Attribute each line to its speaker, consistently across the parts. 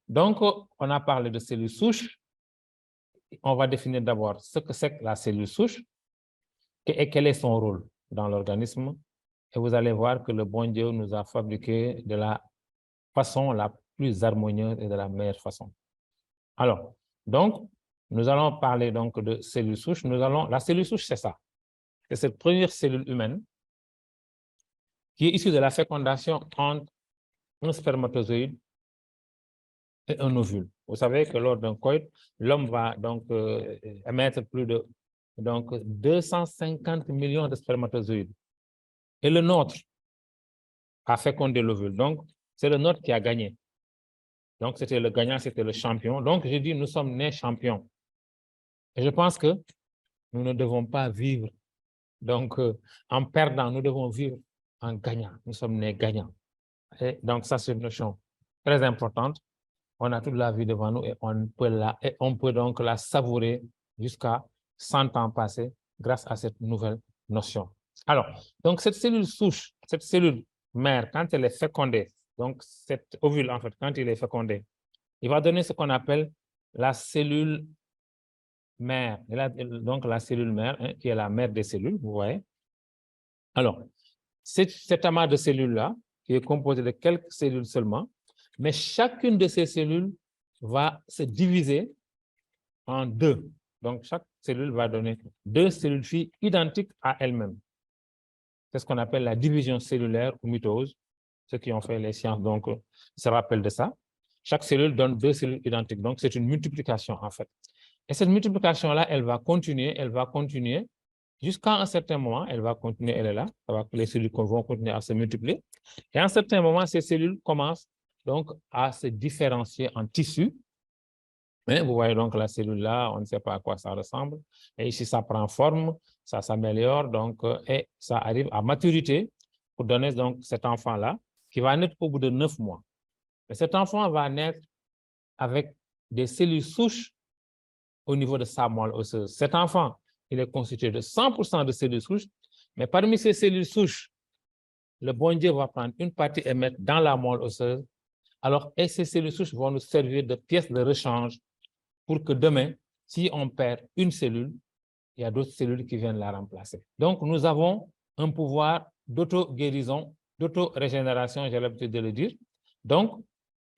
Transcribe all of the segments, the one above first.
Speaker 1: Donc, on a parlé de cellules souches. On va définir d'abord ce que c'est que la cellule souche et quel est son rôle dans l'organisme. Et vous allez voir que le bon Dieu nous a fabriqué de la façon la plus harmonieuse et de la meilleure façon. Alors, donc, nous allons parler donc de cellules souches. La cellule souche, c'est ça. C'est cette première cellule humaine qui est issue de la fécondation entre un spermatozoïde et un ovule. Vous savez que lors d'un coït, l'homme va donc émettre plus de 250 millions de spermatozoïdes. Et le nôtre a fécondé l'ovule. Donc, c'est le nôtre qui a gagné. Donc, c'était le gagnant, c'était le champion. Donc, je dis, nous sommes nés champions. Et je pense que nous ne devons pas vivre donc en perdant, nous devons vivre en gagnant. Nous sommes nés gagnants. Et donc, ça, c'est une notion très importante. On a toute la vie devant nous et on peut donc la savourer jusqu'à 100 ans passés grâce à cette nouvelle notion. Alors, donc cette cellule souche, cette cellule mère, quand elle est fécondée, donc cet ovule, en fait, quand il est fécondé, il va donner ce qu'on appelle la cellule mère. Donc la cellule mère, hein, qui est la mère des cellules, vous voyez. Alors, cet amas de cellules-là, qui est composé de quelques cellules seulement, mais chacune de ces cellules va se diviser en deux. Donc, chaque cellule va donner deux cellules filles identiques à elles-mêmes. C'est ce qu'on appelle la division cellulaire ou mitose. Ceux qui ont fait les sciences donc, se rappellent de ça. Chaque cellule donne deux cellules identiques. Donc, c'est une multiplication, en fait. Et cette multiplication-là, elle va continuer jusqu'à un certain moment. Elle va continuer, elle est là. Les cellules vont continuer à se multiplier. Et à un certain moment, ces cellules commencent donc à se différencier en tissus. Mais vous voyez donc la cellule là, on ne sait pas à quoi ça ressemble. Et ici, ça prend forme, ça s'améliore, donc, et ça arrive à maturité pour donner donc cet enfant-là qui va naître au bout de 9 mois. Et cet enfant va naître avec des cellules souches au niveau de sa moelle osseuse. Cet enfant, il est constitué de 100% de cellules souches, mais parmi ces cellules souches, le bon Dieu va prendre une partie et mettre dans la moelle osseuse. Alors, et ces cellules souches vont nous servir de pièces de rechange pour que demain, si on perd une cellule, il y a d'autres cellules qui viennent la remplacer. Donc, nous avons un pouvoir d'auto-guérison, d'auto-régénération, j'ai l'habitude de le dire. Donc,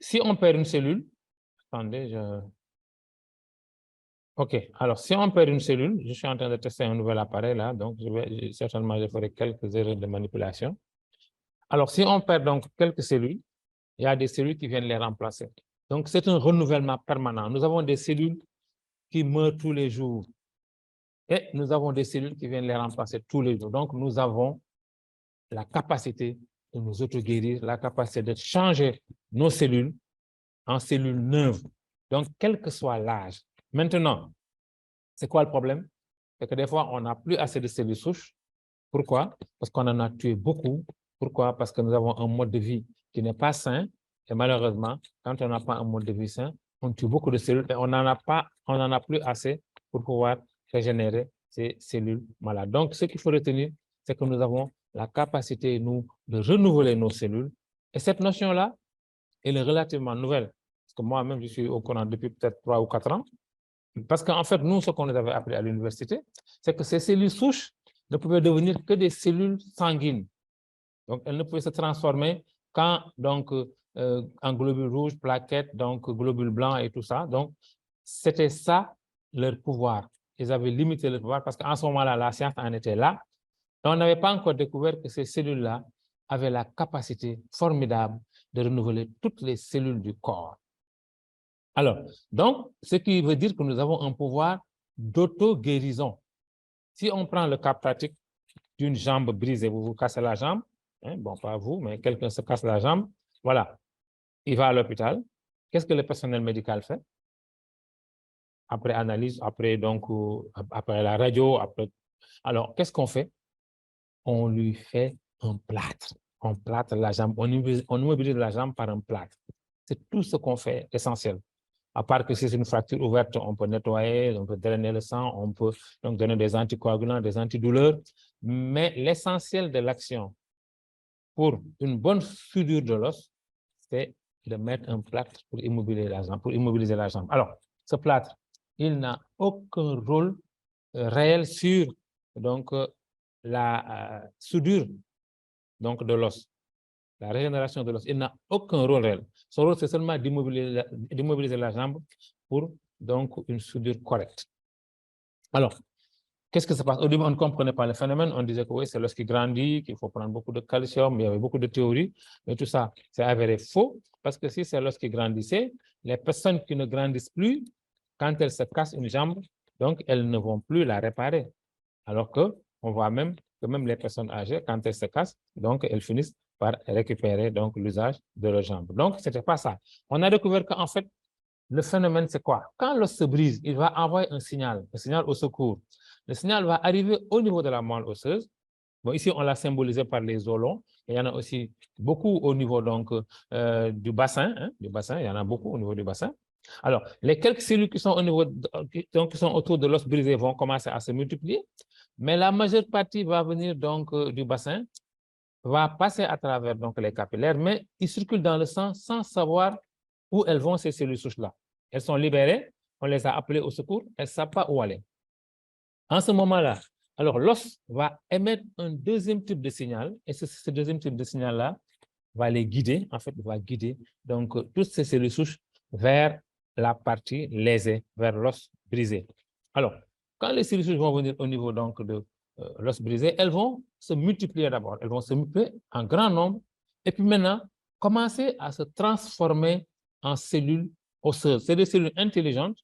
Speaker 1: si on perd une cellule, attendez, OK, alors si on perd une cellule, je suis en train de tester un nouvel appareil là, donc certainement je ferai quelques erreurs de manipulation. Alors, si on perd donc quelques cellules, il y a des cellules qui viennent les remplacer. Donc, c'est un renouvellement permanent. Nous avons des cellules qui meurent tous les jours et nous avons des cellules qui viennent les remplacer tous les jours. Donc, nous avons la capacité de nous auto-guérir, la capacité de changer nos cellules en cellules neuves. Donc, quel que soit l'âge. Maintenant, c'est quoi le problème? C'est que des fois, on n'a plus assez de cellules souches. Pourquoi? Parce qu'on en a tué beaucoup. Pourquoi? Parce que nous avons un mode de vie qui n'est pas sain. Et malheureusement, quand on n'a pas un mode de vie sain, on tue beaucoup de cellules et on n'en a plus assez pour pouvoir régénérer ces cellules malades. Donc, ce qu'il faut retenir, c'est que nous avons la capacité, nous, de renouveler nos cellules. Et cette notion-là, elle est relativement nouvelle. Parce que moi-même, je suis au courant depuis peut-être 3 ou 4 ans. Parce qu'en fait, nous, ce qu'on nous avait appris à l'université, c'est que ces cellules souches ne pouvaient devenir que des cellules sanguines. Donc, elles ne pouvaient se transformer qu'en en globules rouges, plaquettes, donc globules blancs et tout ça. Donc, c'était ça leur pouvoir. Ils avaient limité leur pouvoir parce qu'en ce moment-là, la science en était là. Et on n'avait pas encore découvert que ces cellules-là avaient la capacité formidable de renouveler toutes les cellules du corps. Alors, donc, ce qui veut dire que nous avons un pouvoir d'auto-guérison. Si on prend le cas pratique d'une jambe brisée, vous vous cassez la jambe, hein, bon, pas vous, mais quelqu'un se casse la jambe, voilà, il va à l'hôpital. Qu'est-ce que le personnel médical fait? Après analyse, après la radio, après... Alors, qu'est-ce qu'on fait? On lui fait un plâtre. On plâtre la jambe, on immobilise la jambe par un plâtre. C'est tout ce qu'on fait, essentiel. À part que si c'est une fracture ouverte, on peut nettoyer, on peut drainer le sang, on peut donc donner des anticoagulants, des antidouleurs. Mais l'essentiel de l'action pour une bonne soudure de l'os, c'est de mettre un plâtre pour immobiliser la jambe. Alors, ce plâtre, il n'a aucun rôle réel sur donc, la soudure donc, de l'os, la régénération de l'os. Il n'a aucun rôle réel. Son rôle, c'est seulement d'immobiliser la jambe pour donc, une soudure correcte. Alors, qu'est-ce qui se passe? Au début, on ne comprenait pas le phénomène. On disait que oui, c'est l'os qui grandit, qu'il faut prendre beaucoup de calcium. Il y avait beaucoup de théories. Mais tout ça, c'est avéré faux. Parce que si c'est l'os qui grandissait, les personnes qui ne grandissent plus, quand elles se cassent une jambe, donc elles ne vont plus la réparer. Alors qu'on voit même que même les personnes âgées, quand elles se cassent, donc elles finissent par récupérer donc l'usage de leur jambe. Donc, ce n'était pas ça. On a découvert qu'en fait, le phénomène, c'est quoi? Quand l'os se brise, il va envoyer un signal au secours. Le signal va arriver au niveau de la moelle osseuse. Bon, ici, on l'a symbolisé par les os longs. Il y en a aussi beaucoup au niveau donc, du bassin. Il y en a beaucoup au niveau du bassin. Alors, les quelques cellules qui sont, qui sont autour de l'os brisé vont commencer à se multiplier, mais la majeure partie va venir donc, du bassin, va passer à travers donc, les capillaires, mais ils circulent dans le sang sans savoir où elles vont, ces cellules souches-là. Elles sont libérées, on les a appelées au secours, elles ne savent pas où aller. En ce moment-là, alors l'os va émettre un deuxième type de signal, et ce deuxième type de signal-là va les guider, en fait, va guider donc toutes ces cellules souches vers la partie lésée, vers l'os brisé. Alors, quand les cellules souches vont venir au niveau donc de l'os brisé, elles vont se multiplier d'abord, elles vont se multiplier en grand nombre, et puis maintenant, commencer à se transformer en cellules osseuses. C'est des cellules intelligentes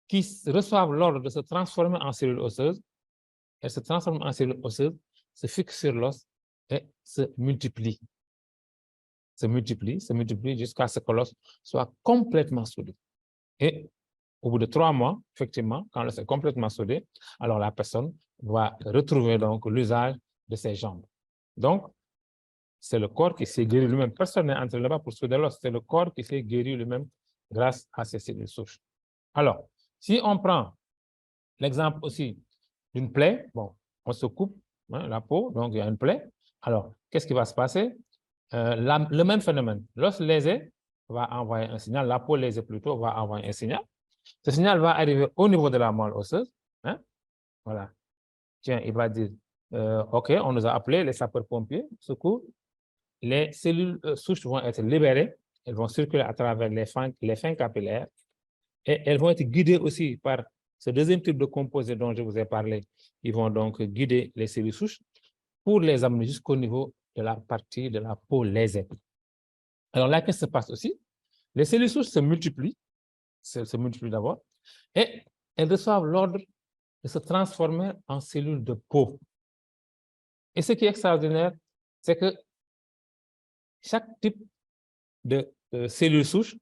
Speaker 1: qui reçoivent l'ordre de se transformer en cellules osseuses. Elles se transforment en cellules osseuses, se fixent sur l'os et se multiplient. Se multiplient jusqu'à ce que l'os soit complètement soudé. Et au bout de 3 mois, effectivement, quand l'os est complètement soudé, alors la personne va retrouver donc l'usage de ses jambes. Donc, c'est le corps qui s'est guéri lui-même. Personne n'est entré là-bas pour souder l'os. C'est le corps qui s'est guéri lui-même grâce à ces cellules souches. Alors, si on prend l'exemple aussi d'une plaie, bon, on se coupe la peau, donc il y a une plaie. Alors, qu'est-ce qui va se passer? Le même phénomène. L'os lésé va envoyer un signal, la peau lésée plutôt va envoyer un signal. Ce signal va arriver au niveau de la moelle osseuse. Voilà. Tiens, il va dire, OK, on nous a appelé les sapeurs-pompiers, secours. Les cellules souches vont être libérées. Elles vont circuler à travers les fins capillaires. Et elles vont être guidées aussi par ce deuxième type de composé dont je vous ai parlé. Ils vont donc guider les cellules souches pour les amener jusqu'au niveau de la partie de la peau lésée. Alors là, qu'est-ce qui se passe aussi? Les cellules souches se multiplient d'abord, et elles reçoivent l'ordre de se transformer en cellules de peau. Et ce qui est extraordinaire, c'est que chaque type de cellules souches,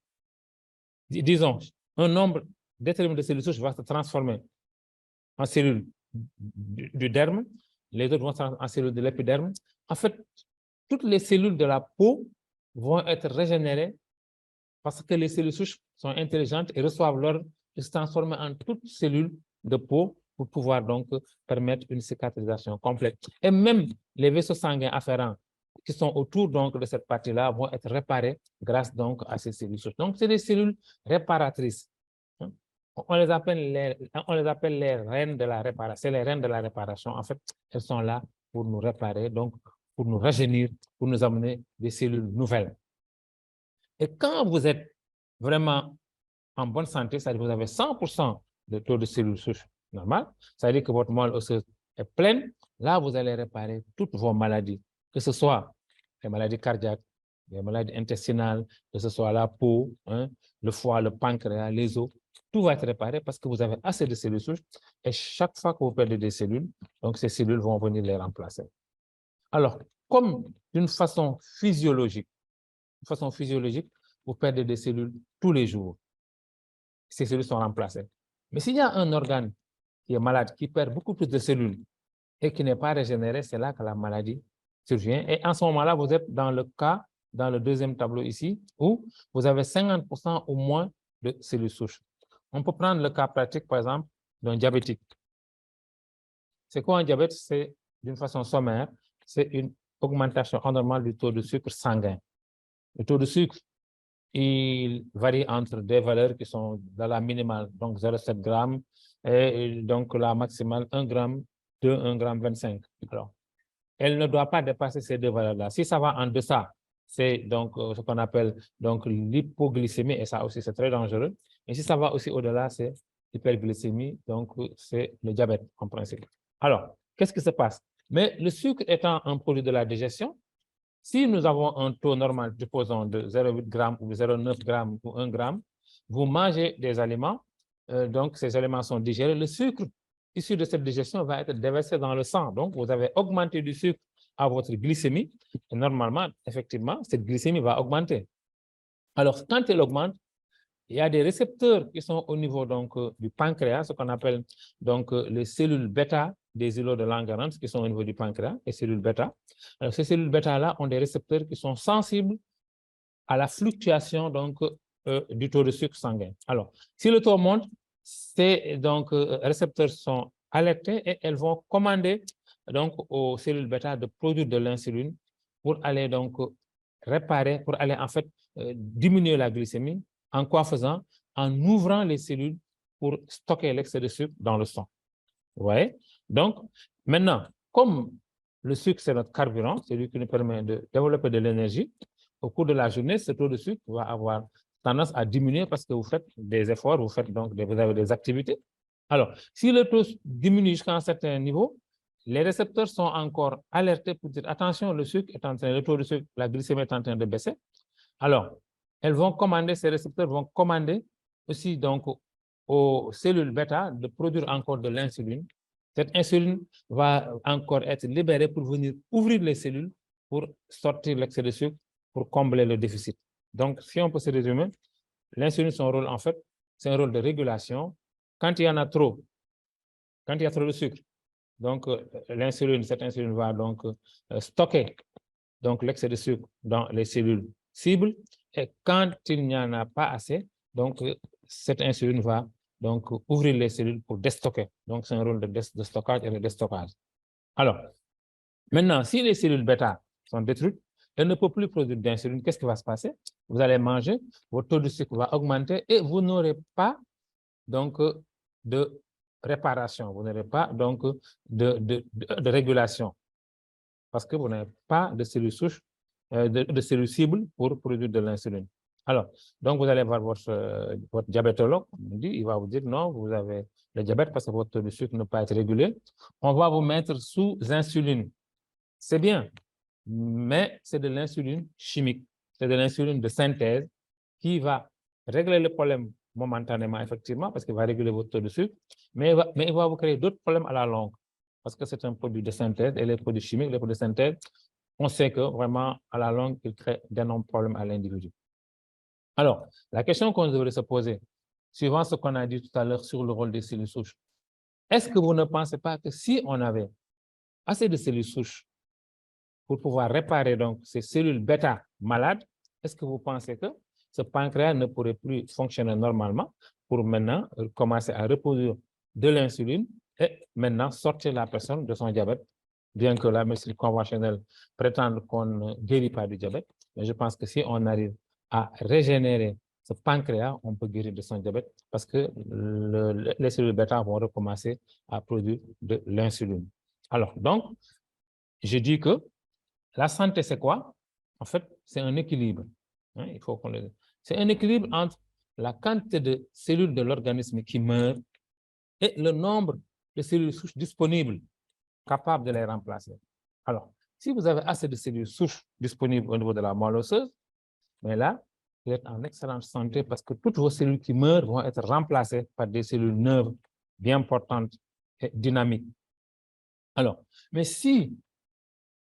Speaker 1: disons, un nombre déterminé de cellules souches va se transformer en cellules du derme, les autres vont se transformer en cellules de l'épiderme. En fait, toutes les cellules de la peau vont être régénérées parce que les cellules souches sont intelligentes et reçoivent l'ordre de se transformer en toutes cellules de peau pour pouvoir donc permettre une cicatrisation complète. Et même les vaisseaux sanguins afférents qui sont autour donc de cette partie-là vont être réparés grâce donc à ces cellules souches. Donc, c'est des cellules réparatrices. On les appelle les reines de la réparation. C'est les reines de la réparation. En fait, elles sont là pour nous réparer, donc pour nous rajeunir, pour nous amener des cellules nouvelles. Et quand vous êtes vraiment en bonne santé, c'est-à-dire que vous avez 100% de taux de cellules souches normales, c'est-à-dire que votre moelle osseuse est pleine, là, vous allez réparer toutes vos maladies, que ce soit les maladies cardiaques, les maladies intestinales, que ce soit la peau, le foie, le pancréas, les os, tout va être réparé parce que vous avez assez de cellules souches et chaque fois que vous perdez des cellules, donc ces cellules vont venir les remplacer. Alors, comme d'une façon physiologique, vous perdez des cellules tous les jours. Ces cellules sont remplacées. Mais s'il y a un organe qui est malade, qui perd beaucoup plus de cellules et qui n'est pas régénéré, c'est là que la maladie survient. Et en ce moment-là, vous êtes dans le cas, dans le deuxième tableau ici, où vous avez 50% ou moins de cellules souches. On peut prendre le cas pratique, par exemple, d'un diabétique. C'est quoi un diabète? C'est, d'une façon sommaire, c'est une augmentation anormale du taux de sucre sanguin. Le taux de sucre il varie entre des valeurs qui sont dans la minimale, donc 0,7 grammes, et donc la maximale 1 gramme, 2, 1 gramme 25. Alors, elle ne doit pas dépasser ces deux valeurs-là. Si ça va en deçà, c'est donc ce qu'on appelle donc l'hypoglycémie, et ça aussi c'est très dangereux. Et si ça va aussi au-delà, c'est l'hyperglycémie, donc c'est le diabète en principe. Alors, qu'est-ce qui se passe? Mais le sucre étant un produit de la digestion, si nous avons un taux normal, supposons de 0,8 g ou 0,9 g ou 1 gramme, vous mangez des aliments, donc ces aliments sont digérés, le sucre issu de cette digestion va être déversé dans le sang. Donc, vous avez augmenté du sucre à votre glycémie, et normalement, effectivement, cette glycémie va augmenter. Alors, quand elle augmente, il y a des récepteurs qui sont au niveau donc, du pancréas, ce qu'on appelle donc, les cellules bêta des îlots de Langerhans qui sont au niveau du pancréas, les cellules bêta. Alors, ces cellules bêta-là ont des récepteurs qui sont sensibles à la fluctuation donc, du taux de sucre sanguin. Alors, si le taux monte, ces donc, récepteurs sont alertés et elles vont commander donc, aux cellules bêta de produire de l'insuline pour aller donc, réparer, pour aller en fait diminuer la glycémie. En quoi faisant? En ouvrant les cellules pour stocker l'excès de sucre dans le sang. Vous voyez? Donc, maintenant, comme le sucre, c'est notre carburant, c'est lui qui nous permet de développer de l'énergie, au cours de la journée, ce taux de sucre va avoir tendance à diminuer parce que vous faites des efforts, vous avez des activités. Alors, si le taux diminue jusqu'à un certain niveau, les récepteurs sont encore alertés pour dire attention, le sucre est en train, le taux de sucre, la glycémie est en train de baisser. Alors, elles vont commander, ces récepteurs vont commander aussi donc aux cellules bêta de produire encore de l'insuline. Cette insuline va encore être libérée pour venir ouvrir les cellules pour sortir l'excès de sucre, pour combler le déficit. Donc, si on peut se résumer, l'insuline, son rôle, en fait, c'est un rôle de régulation. Quand il y en a trop, quand il y a trop de sucre, donc l'insuline, cette insuline va donc stocker donc l'excès de sucre dans les cellules cibles. Et quand il n'y en a pas assez, donc cette insuline va donc ouvrir les cellules pour déstocker. Donc, c'est un rôle de stockage et de déstockage. Alors, maintenant, si les cellules bêta sont détruites, elles ne peuvent plus produire d'insuline. Qu'est-ce qui va se passer? Vous allez manger, votre taux de sucre va augmenter et vous n'aurez pas donc de réparation, vous n'aurez pas donc de régulation parce que vous n'avez pas de cellules souches, de cellules cibles pour produire de l'insuline. Alors, donc vous allez voir votre diabétologue, il va vous dire non, vous avez le diabète parce que votre taux de sucre ne peut pas être régulé. On va vous mettre sous insuline. C'est bien, mais c'est de l'insuline chimique, c'est de l'insuline de synthèse qui va régler le problème momentanément, effectivement, parce qu'il va réguler votre taux de sucre, mais il va vous créer d'autres problèmes à la longue, parce que c'est un produit de synthèse, et les produits chimiques, les produits de synthèse, on sait que vraiment, à la longue, ils créent d'énormes problèmes à l'individu. Alors, la question qu'on devrait se poser, suivant ce qu'on a dit tout à l'heure sur le rôle des cellules souches, est-ce que vous ne pensez pas que si on avait assez de cellules souches pour pouvoir réparer donc ces cellules bêta malades, est-ce que vous pensez que ce pancréas ne pourrait plus fonctionner normalement pour maintenant commencer à reproduire de l'insuline et maintenant sortir la personne de son diabète, bien que la médecine conventionnelle prétende qu'on ne guérit pas du diabète, mais je pense que si on arrive à régénérer ce pancréas, on peut guérir de son diabète parce que les cellules bêta vont recommencer à produire de l'insuline. Alors, donc, je dis que la santé, c'est quoi? En fait, c'est un équilibre. Hein, il faut qu'on le... C'est un équilibre entre la quantité de cellules de l'organisme qui meurent et le nombre de cellules souches disponibles capables de les remplacer. Alors, si vous avez assez de cellules souches disponibles au niveau de la moelle osseuse, mais là, vous êtes en excellente santé parce que toutes vos cellules qui meurent vont être remplacées par des cellules neuves bien portantes et dynamiques. Alors, mais si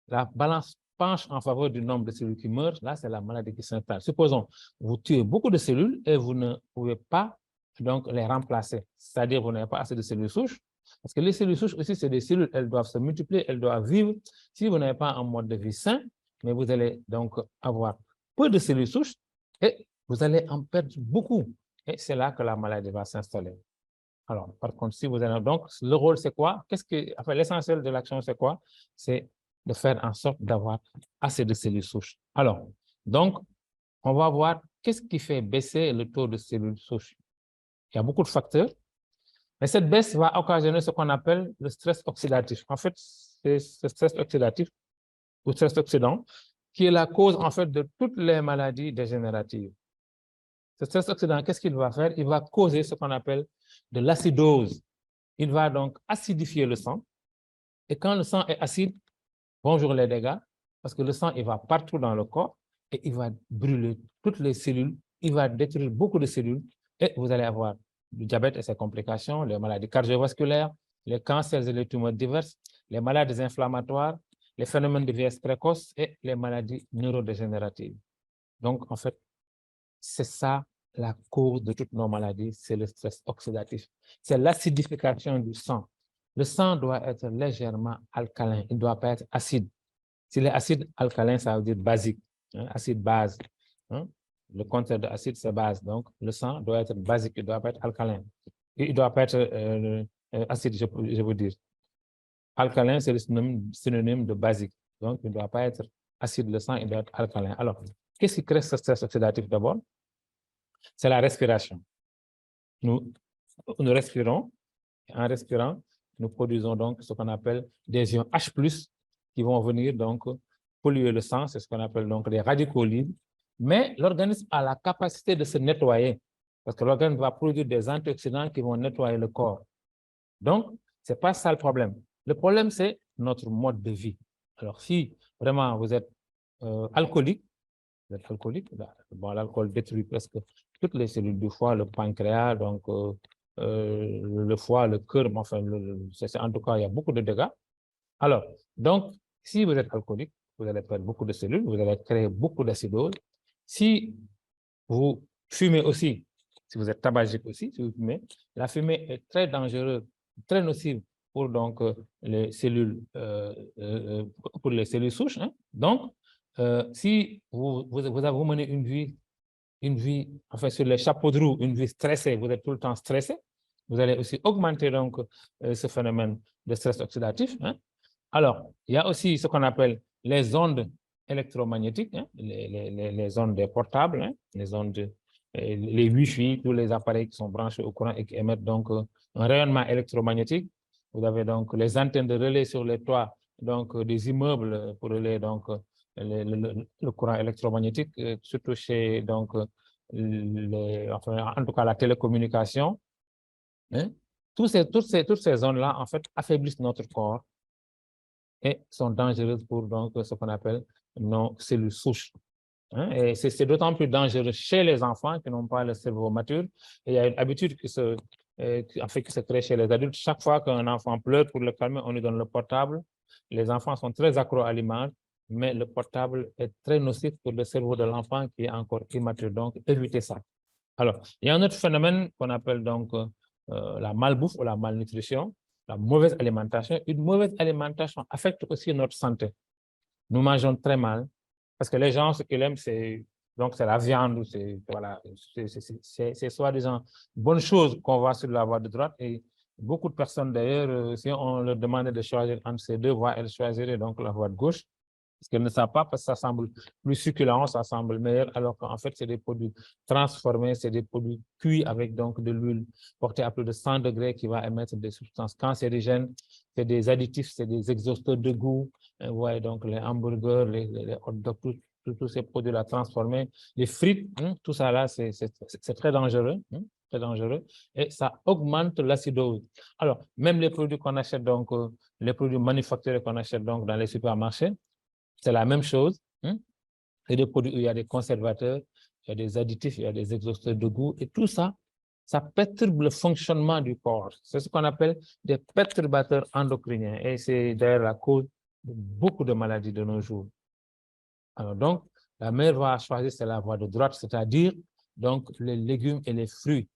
Speaker 1: la balance penche en faveur du nombre de cellules qui meurent, là, c'est la maladie qui s'installe. Supposons, vous tuez beaucoup de cellules et vous ne pouvez pas donc les remplacer. C'est-à-dire, vous n'avez pas assez de cellules souches. Parce que les cellules souches aussi, c'est des cellules, elles doivent se multiplier, elles doivent vivre. Si vous n'avez pas un mode de vie sain, mais vous allez donc avoir peu de cellules souches et vous allez en perdre beaucoup. Et c'est là que la maladie va s'installer. Alors, par contre, si vous avez... Donc, le rôle, c'est quoi? Enfin, l'essentiel de l'action, c'est quoi? C'est de faire en sorte d'avoir assez de cellules souches. Alors, donc, on va voir qu'est-ce qui fait baisser le taux de cellules souches? Il y a beaucoup de facteurs, mais cette baisse va occasionner ce qu'on appelle le stress oxydatif. En fait, c'est ce stress oxydatif ou stress oxydant qui est la cause, en fait, de toutes les maladies dégénératives. Ce stress oxydant, qu'est-ce qu'il va faire? Il va causer ce qu'on appelle de l'acidose. Il va donc acidifier le sang. Et quand le sang est acide, bonjour les dégâts, parce que le sang, il va partout dans le corps et il va brûler toutes les cellules, il va détruire beaucoup de cellules et vous allez avoir du diabète et ses complications, les maladies cardiovasculaires, les cancers et les tumeurs diverses, les maladies inflammatoires, les phénomènes de vieillesse précoce et les maladies neurodégénératives. Donc, en fait, c'est ça la cause de toutes nos maladies, c'est le stress oxydatif. C'est l'acidification du sang. Le sang doit être légèrement alcalin, il ne doit pas être acide. S'il est acide, alcalin, ça veut dire basique, hein, acide-base. Hein. Le contraire de acide, c'est base. Donc, le sang doit être basique, il ne doit pas être alcalin. Il ne doit pas être acide, je veux dire. Alcalin, c'est le synonyme de basique. Donc, il ne doit pas être acide le sang, il doit être alcalin. Alors, qu'est-ce qui crée ce stress oxydatif d'abord? C'est la respiration. Nous respirons, et en respirant, nous produisons donc ce qu'on appelle des ions H+, qui vont venir donc polluer le sang, c'est ce qu'on appelle donc des radicaux libres. Mais l'organisme a la capacité de se nettoyer, parce que l'organisme va produire des antioxydants qui vont nettoyer le corps. Donc, ce n'est pas ça le problème. Le problème, c'est notre mode de vie. Alors, si vraiment vous êtes alcoolique, bon, l'alcool détruit presque toutes les cellules du foie, le pancréas, donc le foie, le cœur, enfin, en tout cas, il y a beaucoup de dégâts. Alors, donc, si vous êtes alcoolique, vous allez perdre beaucoup de cellules, vous allez créer beaucoup d'acidose. Si vous fumez aussi, si vous êtes tabagique aussi, si vous fumez, la fumée est très dangereuse, très nocive pour donc les cellules, pour les cellules souches. Hein. Donc, si vous menez une vie, enfin sur les chapeaux de roue, une vie stressée, vous êtes tout le temps stressé, vous allez aussi augmenter donc ce phénomène de stress oxydatif. Hein. Alors, il y a aussi ce qu'on appelle les ondes électromagnétiques, hein, les ondes des portables, hein, les ondes, les Wi-Fi, tous les appareils qui sont branchés au courant et qui émettent donc un rayonnement électromagnétique. Vous avez donc les antennes de relais sur les toits donc, des immeubles pour relayer donc, le courant électromagnétique, surtout chez donc, enfin, en tout cas la télécommunication. Hein. Toutes ces zones-là, en fait, affaiblissent notre corps et sont dangereuses pour donc, ce qu'on appelle nos cellules souches. Hein. Et c'est d'autant plus dangereux chez les enfants qui n'ont pas le cerveau mature. Et il y a une habitude qui se crée chez les adultes. Chaque fois qu'un enfant pleure, pour le calmer, on lui donne le portable. Les enfants sont très accros à l'image, mais le portable est très nocif pour le cerveau de l'enfant qui est encore immature. Donc, évitez ça. Alors, il y a un autre phénomène qu'on appelle donc la malbouffe ou la malnutrition, la mauvaise alimentation. Une mauvaise alimentation affecte aussi notre santé. Nous mangeons très mal parce que les gens, ce qu'ils aiment, c'est la viande, voilà, c'est soi-disant bonne chose qu'on voit sur la voie de droite. Et beaucoup de personnes, d'ailleurs, si on leur demandait de choisir entre ces deux voies, elles choisiraient donc la voie de gauche. Parce qu'elles ne savent pas, parce que ça semble plus succulent, ça semble meilleur, alors qu'en fait, c'est des produits transformés, c'est des produits cuits avec donc de l'huile portée à plus de 100 degrés qui va émettre des substances cancérigènes, c'est des additifs, c'est des exhausteurs de goût, ouais, donc les hamburgers, les hot dogs, tous ces produits-là transformés, les frites, hein, tout ça là, c'est très dangereux, hein, très dangereux, et ça augmente l'acidose. Alors, même les produits qu'on achète, donc, les produits manufacturés qu'on achète donc dans les supermarchés, c'est la même chose. Hein? C'est des produits où il y a des conservateurs, il y a des additifs, il y a des exhausteurs de goût, et tout ça, ça perturbe le fonctionnement du corps. C'est ce qu'on appelle des perturbateurs endocriniens, et c'est d'ailleurs la cause de beaucoup de maladies de nos jours. Alors donc, la meilleure voie à choisir, c'est la voie de droite, c'est-à-dire donc les légumes et les fruits.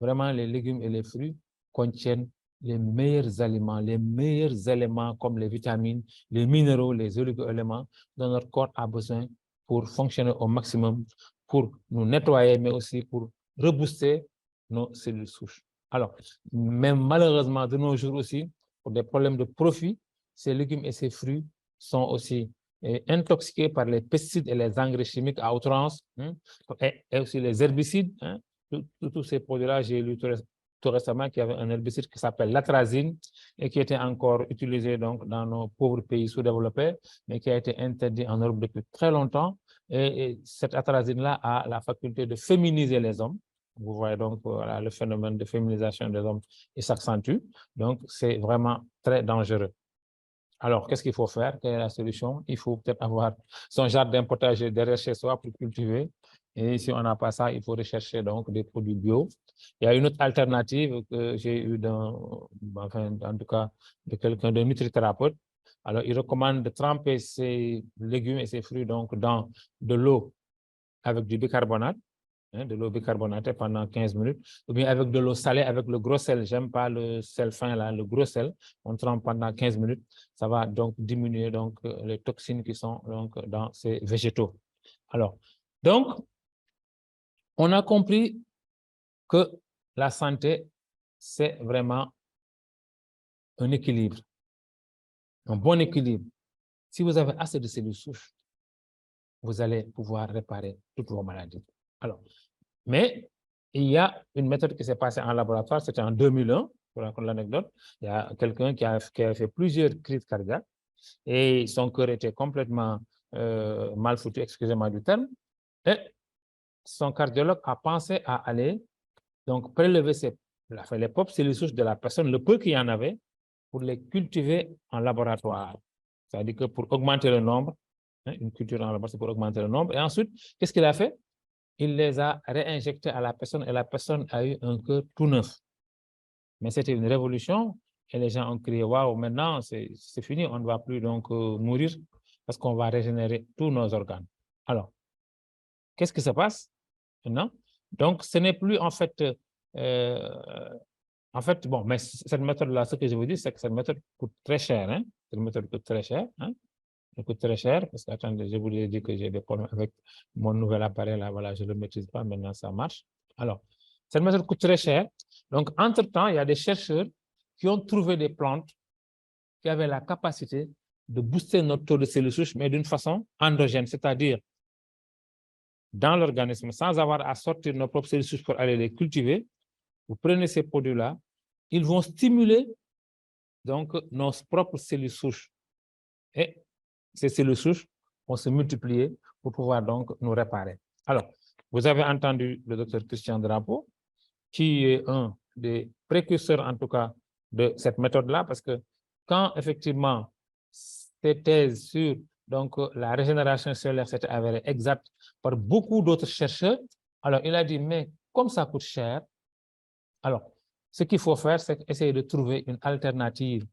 Speaker 1: Vraiment, les légumes et les fruits contiennent les meilleurs éléments comme les vitamines, les minéraux, les oligo-éléments dont notre corps a besoin pour fonctionner au maximum, pour nous nettoyer, mais aussi pour rebooster nos cellules souches. Alors, même malheureusement, de nos jours aussi, pour des problèmes de profit, ces légumes et ces fruits sont aussi intoxiqués par les pesticides et les engrais chimiques à outrance, et aussi les herbicides. Tous ces produits-là, j'ai lu tout récemment qu'il y avait un herbicide qui s'appelle l'atrazine et qui était encore utilisé donc, dans nos pauvres pays sous-développés, mais qui a été interdit en Europe depuis très longtemps. Et cette atrazine-là a la faculté de féminiser les hommes. Vous voyez donc voilà, le phénomène de féminisation des hommes, il s'accentue. Donc, c'est vraiment très dangereux. Alors, qu'est-ce qu'il faut faire? Quelle est la solution? Il faut peut-être avoir son jardin potager derrière chez soi pour cultiver. Et si on n'a pas ça, il faut rechercher donc des produits bio. Il y a une autre alternative que j'ai eue en tout cas, de quelqu'un, de nutrithérapeute. Alors, il recommande de tremper ses légumes et ses fruits donc dans de l'eau avec du bicarbonate, de l'eau bicarbonatée pendant 15 minutes, ou bien avec de l'eau salée, avec le gros sel. J'aime pas le sel fin, là, le gros sel. On trempe pendant 15 minutes. Ça va donc diminuer donc, les toxines qui sont donc, dans ces végétaux. Alors, donc, on a compris que la santé, c'est vraiment un équilibre, un bon équilibre. Si vous avez assez de cellules souches, vous allez pouvoir réparer toutes vos maladies. Alors, mais il y a une méthode qui s'est passée en laboratoire, c'était en 2001, pour raconter l'anecdote. Il y a quelqu'un qui a fait plusieurs crises cardiaques et son cœur était complètement mal foutu, excusez-moi du terme. Et son cardiologue a pensé à aller donc prélever les propres cellules souches de la personne, le peu qu'il y en avait, pour les cultiver en laboratoire. C'est-à-dire que pour augmenter le nombre, une culture en laboratoire, c'est pour augmenter le nombre. Et ensuite, qu'est-ce qu'il a fait? Il les a réinjectés à la personne et la personne a eu un cœur tout neuf. Mais c'était une révolution et les gens ont crié, waouh, maintenant c'est fini, on ne va plus donc mourir parce qu'on va régénérer tous nos organes. Alors, qu'est-ce qui se passe maintenant? Donc, ce n'est plus en fait, bon, mais cette méthode-là, ce que je vous dis, c'est que cette méthode coûte très cher. Hein? Cette méthode coûte très cher. Hein? Elle coûte très cher parce que, attendez, je vous ai dit que j'ai des problèmes avec mon nouvel appareil, là, voilà, je ne le maîtrise pas, maintenant ça marche. Alors, cette méthode coûte très cher. Donc, entre-temps, il y a des chercheurs qui ont trouvé des plantes qui avaient la capacité de booster notre taux de cellules souches, mais d'une façon endogène, c'est-à-dire dans l'organisme, sans avoir à sortir nos propres cellules souches pour aller les cultiver. Vous prenez ces produits-là, ils vont stimuler donc nos propres cellules souches. Et ces cellules souches vont se multiplier pour pouvoir donc nous réparer. Alors, vous avez entendu le docteur Christian Drapeau, qui est un des précurseurs, en tout cas, de cette méthode-là, parce que quand, effectivement, ces thèses sur donc, la régénération cellulaire s'étaient avérées exactes par beaucoup d'autres chercheurs, alors il a dit, mais comme ça coûte cher, alors, ce qu'il faut faire, c'est essayer de trouver une alternative.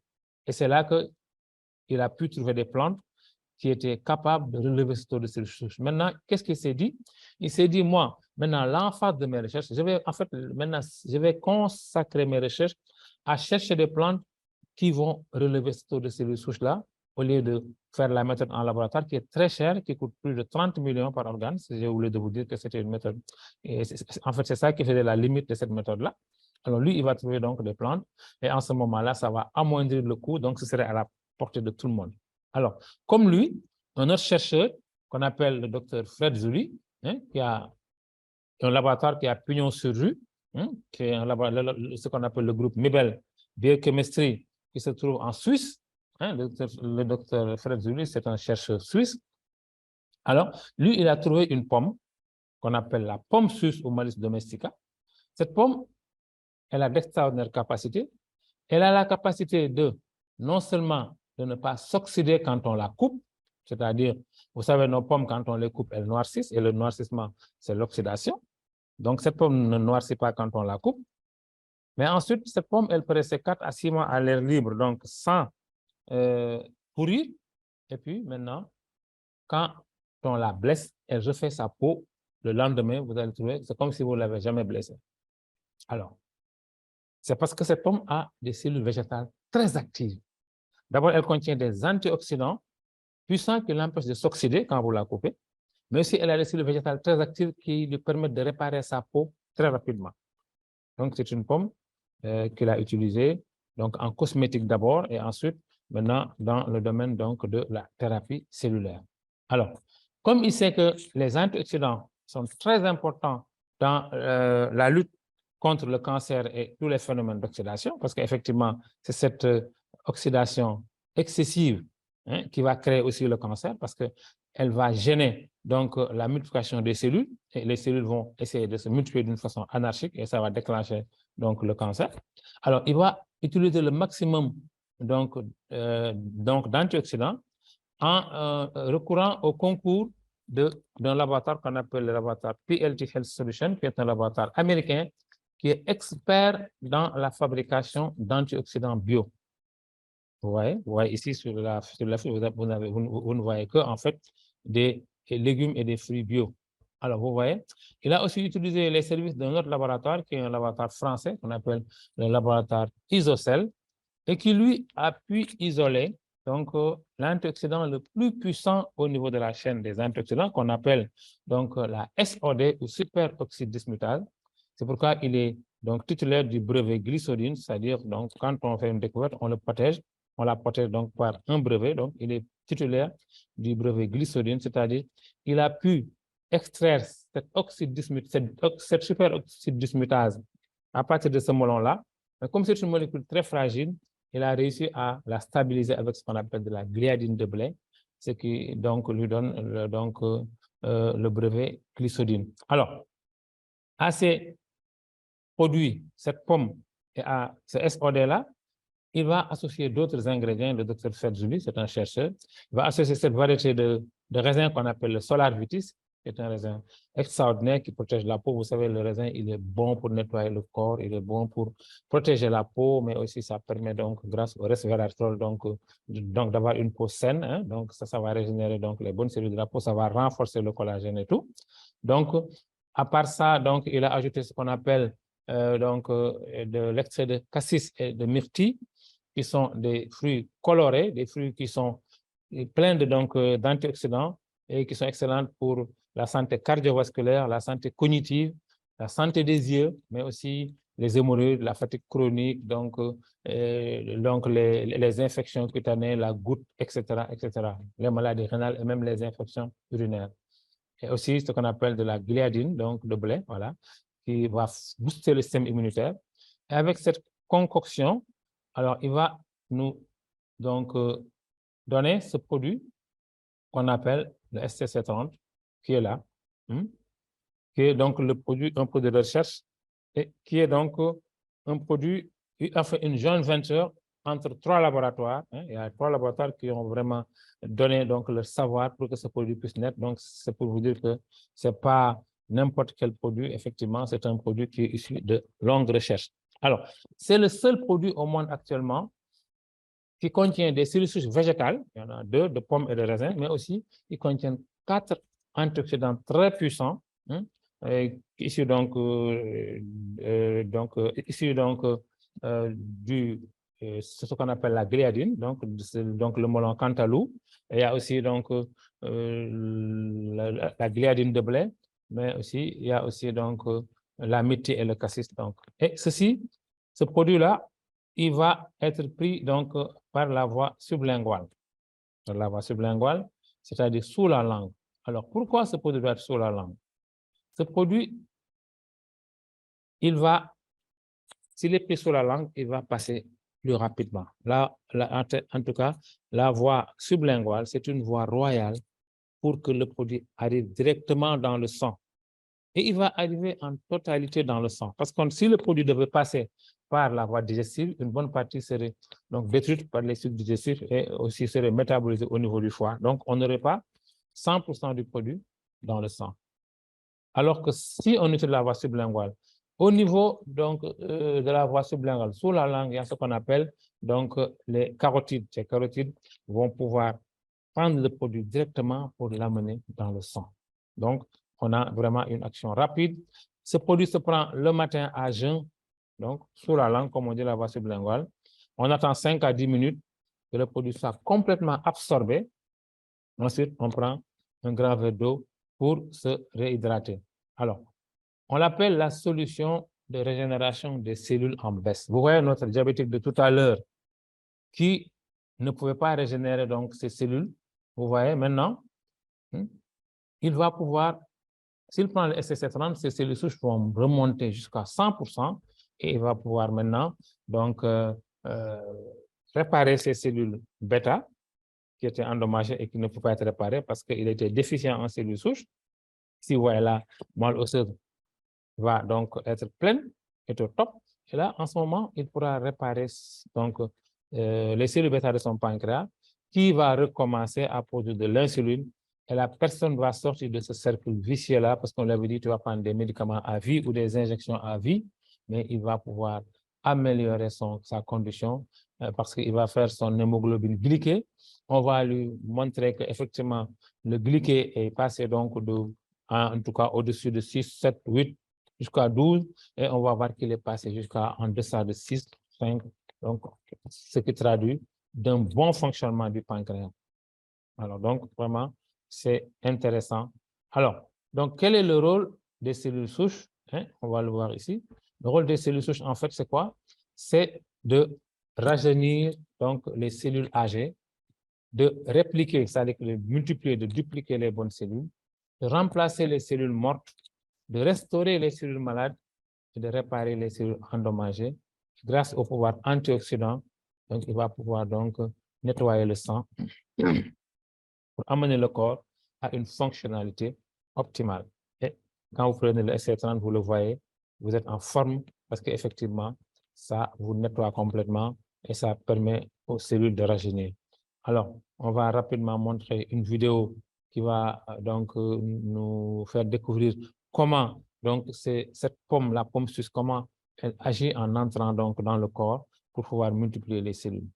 Speaker 1: Et c'est là qu'il a pu trouver des plantes qui étaient capables de relever ce taux de cellules souches. Maintenant, qu'est-ce qu'il s'est dit? Il s'est dit, moi, maintenant, l'emphase de mes recherches, je vais consacrer mes recherches à chercher des plantes qui vont relever ce taux de cellules souches-là, au lieu de faire la méthode en laboratoire qui est très chère, qui coûte plus de 30 millions par organe. J'ai oublié de vous dire que c'était une méthode. Et en fait, c'est ça qui faisait la limite de cette méthode-là. Alors, lui, il va trouver donc des plantes et en ce moment-là, ça va amoindrir le coût, donc ce serait à la portée de tout le monde. Alors, comme lui, un autre chercheur qu'on appelle le docteur Fred Zuli, qui a un laboratoire qui a pignon sur rue, qui est ce qu'on appelle le groupe Mibel Biochemistry, qui se trouve en Suisse. Le docteur Fred Zuli, c'est un chercheur suisse. Alors, lui, il a trouvé une pomme qu'on appelle la pomme suisse ou Malis domestica. Cette pomme, elle a d'extraordinaires capacités. Elle a la capacité de, non seulement de ne pas s'oxyder quand on la coupe, c'est-à-dire, vous savez, nos pommes, quand on les coupe, elles noircissent, et le noircissement, c'est l'oxydation. Donc, cette pomme ne noircit pas quand on la coupe. Mais ensuite, cette pomme, elle peut rester 4 à 6 mois à l'air libre, donc sans pourrir. Et puis, maintenant, quand on la blesse, elle refait sa peau. Le lendemain, vous allez trouver, c'est comme si vous ne l'avez jamais blessée. Alors, c'est parce que cette pomme a des cellules végétales très actives. D'abord, elle contient des antioxydants puissants qui l'empêchent de s'oxyder quand vous la coupez, mais aussi elle a des cellules végétales très actives qui lui permettent de réparer sa peau très rapidement. Donc, c'est une pomme qu'il a utilisée donc, en cosmétique d'abord et ensuite maintenant dans le domaine donc de la thérapie cellulaire. Alors, comme il sait que les antioxydants sont très importants dans la lutte contre le cancer et tous les phénomènes d'oxydation, parce qu'effectivement, c'est cette oxydation excessive qui va créer aussi le cancer, parce qu'elle va gêner donc la multiplication des cellules, et les cellules vont essayer de se multiplier d'une façon anarchique, et ça va déclencher donc le cancer. Alors, il va utiliser le maximum donc d'antioxydants en recourant au concours d'un laboratoire qu'on appelle le laboratoire PLT Health Solutions, qui est un laboratoire américain qui est expert dans la fabrication d'antioxydants bio. Vous voyez ici sur la fiche, vous ne voyez que en fait des légumes et des fruits bio. Alors, vous voyez, il a aussi utilisé les services d'un autre laboratoire, qui est un laboratoire français, qu'on appelle le laboratoire Isocell, et qui, lui, a pu isoler donc l'antioxydant le plus puissant au niveau de la chaîne des antioxydants, qu'on appelle donc la SOD ou superoxyde dismutase. C'est pourquoi il est donc titulaire du brevet glycodine, c'est-à-dire donc quand on fait une découverte, on le protège, on la protège donc par un brevet, donc il est titulaire du brevet glycodine, c'est-à-dire il a pu extraire cette superoxyde dismutase à partir de ce melon-là. Mais comme c'est une molécule très fragile, il a réussi à la stabiliser avec ce qu'on appelle de la gliadine de blé, ce qui donc lui donne le brevet glycodine. Alors, à ces produits, cette pomme et à ce SOD-là, il va associer d'autres ingrédients. Le docteur Ferjuli, c'est un chercheur, il va associer cette variété de raisin qu'on appelle le Solar Vitis, qui est un raisin extraordinaire qui protège la peau. Vous savez, le raisin, il est bon pour nettoyer le corps, il est bon pour protéger la peau, mais aussi ça permet donc, grâce au resveratrol, donc d'avoir une peau saine. Hein, donc ça va régénérer donc les bonnes cellules de la peau, ça va renforcer le collagène et tout. Donc, à part ça, donc, il a ajouté ce qu'on appelle de l'extrait de cassis et de myrtille, qui sont des fruits colorés, des fruits qui sont pleins d'antioxydants et qui sont excellents pour la santé cardiovasculaire, la santé cognitive, la santé des yeux, mais aussi les hémorroïdes, la fatigue chronique, donc les infections cutanées, la goutte, etc., les maladies rénales et même les infections urinaires. Et aussi ce qu'on appelle de la gliadine, donc de blé, voilà, qui va booster le système immunitaire. Et avec cette concoction, alors il va nous donc donner ce produit qu'on appelle le STC30, qui est là, qui est donc un produit de recherche et qui est donc un produit, enfin une joint venture entre 3 laboratoires. Il y a 3 laboratoires qui ont vraiment donné donc leur savoir pour que ce produit puisse naître. Donc, c'est pour vous dire que ce n'est pas n'importe quel produit, effectivement, c'est un produit qui est issu de longues recherches. Alors, c'est le seul produit au monde actuellement qui contient des cellules souches végétales, il y en a 2, de pommes et de raisins, mais aussi qui contient 4 antioxydants très puissants, issus donc, c'est ce qu'on appelle la gliadine, donc le melon cantalou. Et il y a aussi donc la gliadine de blé, mais aussi il y a aussi donc la myrtille et le cassis. Donc. Et ce produit-là, il va être pris donc par la voie sublinguale. Par la voie sublinguale, c'est-à-dire sous la langue. Alors, pourquoi ce produit doit être sous la langue? Ce produit, s'il est pris sous la langue, il va passer plus rapidement. Là, en tout cas, la voie sublinguale, c'est une voie royale pour que le produit arrive directement dans le sang. Et il va arriver en totalité dans le sang. Parce que si le produit devait passer par la voie digestive, une bonne partie serait donc détruite par les sucs digestifs et aussi serait métabolisée au niveau du foie. Donc, on n'aurait pas 100% du produit dans le sang. Alors que si on utilise la voie sublinguale, au niveau donc, de la voie sublinguale, sous la langue, il y a ce qu'on appelle donc, les carotides. Ces carotides vont pouvoir prendre le produit directement pour l'amener dans le sang. Donc, on a vraiment une action rapide. Ce produit se prend le matin à jeun, donc sous la langue, comme on dit la voie sublinguale. On attend 5 à 10 minutes que le produit soit complètement absorbé. Ensuite, on prend un grand verre d'eau pour se réhydrater. Alors, on l'appelle la solution de régénération des cellules en baisse. Vous voyez notre diabétique de tout à l'heure qui ne pouvait pas régénérer donc ces cellules. Vous voyez, maintenant, il va pouvoir, s'il prend le SSC30, ces cellules souches vont remonter jusqu'à 100% et il va pouvoir maintenant donc, réparer ces cellules bêta qui étaient endommagées et qui ne pouvaient pas être réparées parce qu'il était déficient en cellules souches. Si vous voyez là, moelle osseuse va donc être pleine, est au top. Et là, en ce moment, il pourra réparer donc, les cellules bêta de son pancréas qui va recommencer à produire de l'insuline. Et la personne va sortir de ce cercle vicieux-là parce qu'on lui avait dit tu vas prendre des médicaments à vie ou des injections à vie, mais il va pouvoir améliorer sa condition parce qu'il va faire son hémoglobine glyquée. On va lui montrer qu'effectivement, le glyqué est passé donc en tout cas au-dessus de 6, 7, 8, jusqu'à 12, et on va voir qu'il est passé jusqu'à en deçà de 6, 5, donc ce qui traduit d'un bon fonctionnement du pancréas. Alors donc, vraiment, c'est intéressant. Alors, donc, quel est le rôle des cellules souches? On va le voir ici. Le rôle des cellules souches, en fait, c'est quoi? C'est de rajeunir donc, les cellules âgées, de répliquer, c'est-à-dire de multiplier, de dupliquer les bonnes cellules, de remplacer les cellules mortes, de restaurer les cellules malades et de réparer les cellules endommagées grâce au pouvoir antioxydant. Donc, il va pouvoir donc nettoyer le sang pour amener le corps à une fonctionnalité optimale. Et quand vous prenez le SC30, vous le voyez, vous êtes en forme parce qu'effectivement, ça vous nettoie complètement et ça permet aux cellules de rajeunir. Alors, on va rapidement montrer une vidéo qui va donc nous faire découvrir comment donc cette pomme, la pomme suisse, comment elle agit en entrant donc dans le corps pour pouvoir multiplier les cellules.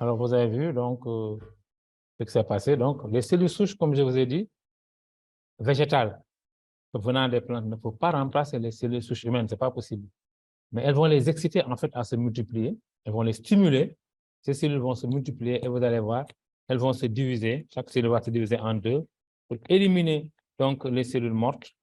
Speaker 1: Alors, vous avez vu donc ce qui s'est passé. Donc, les cellules souches, comme je vous ai dit, végétales, venant des plantes, ne peuvent pas remplacer les cellules souches humaines, ce n'est pas possible. Mais elles vont les exciter en fait à se multiplier, elles vont les stimuler, ces cellules vont se multiplier et vous allez voir, elles vont se diviser, chaque cellule va se diviser en deux pour éliminer donc les cellules mortes.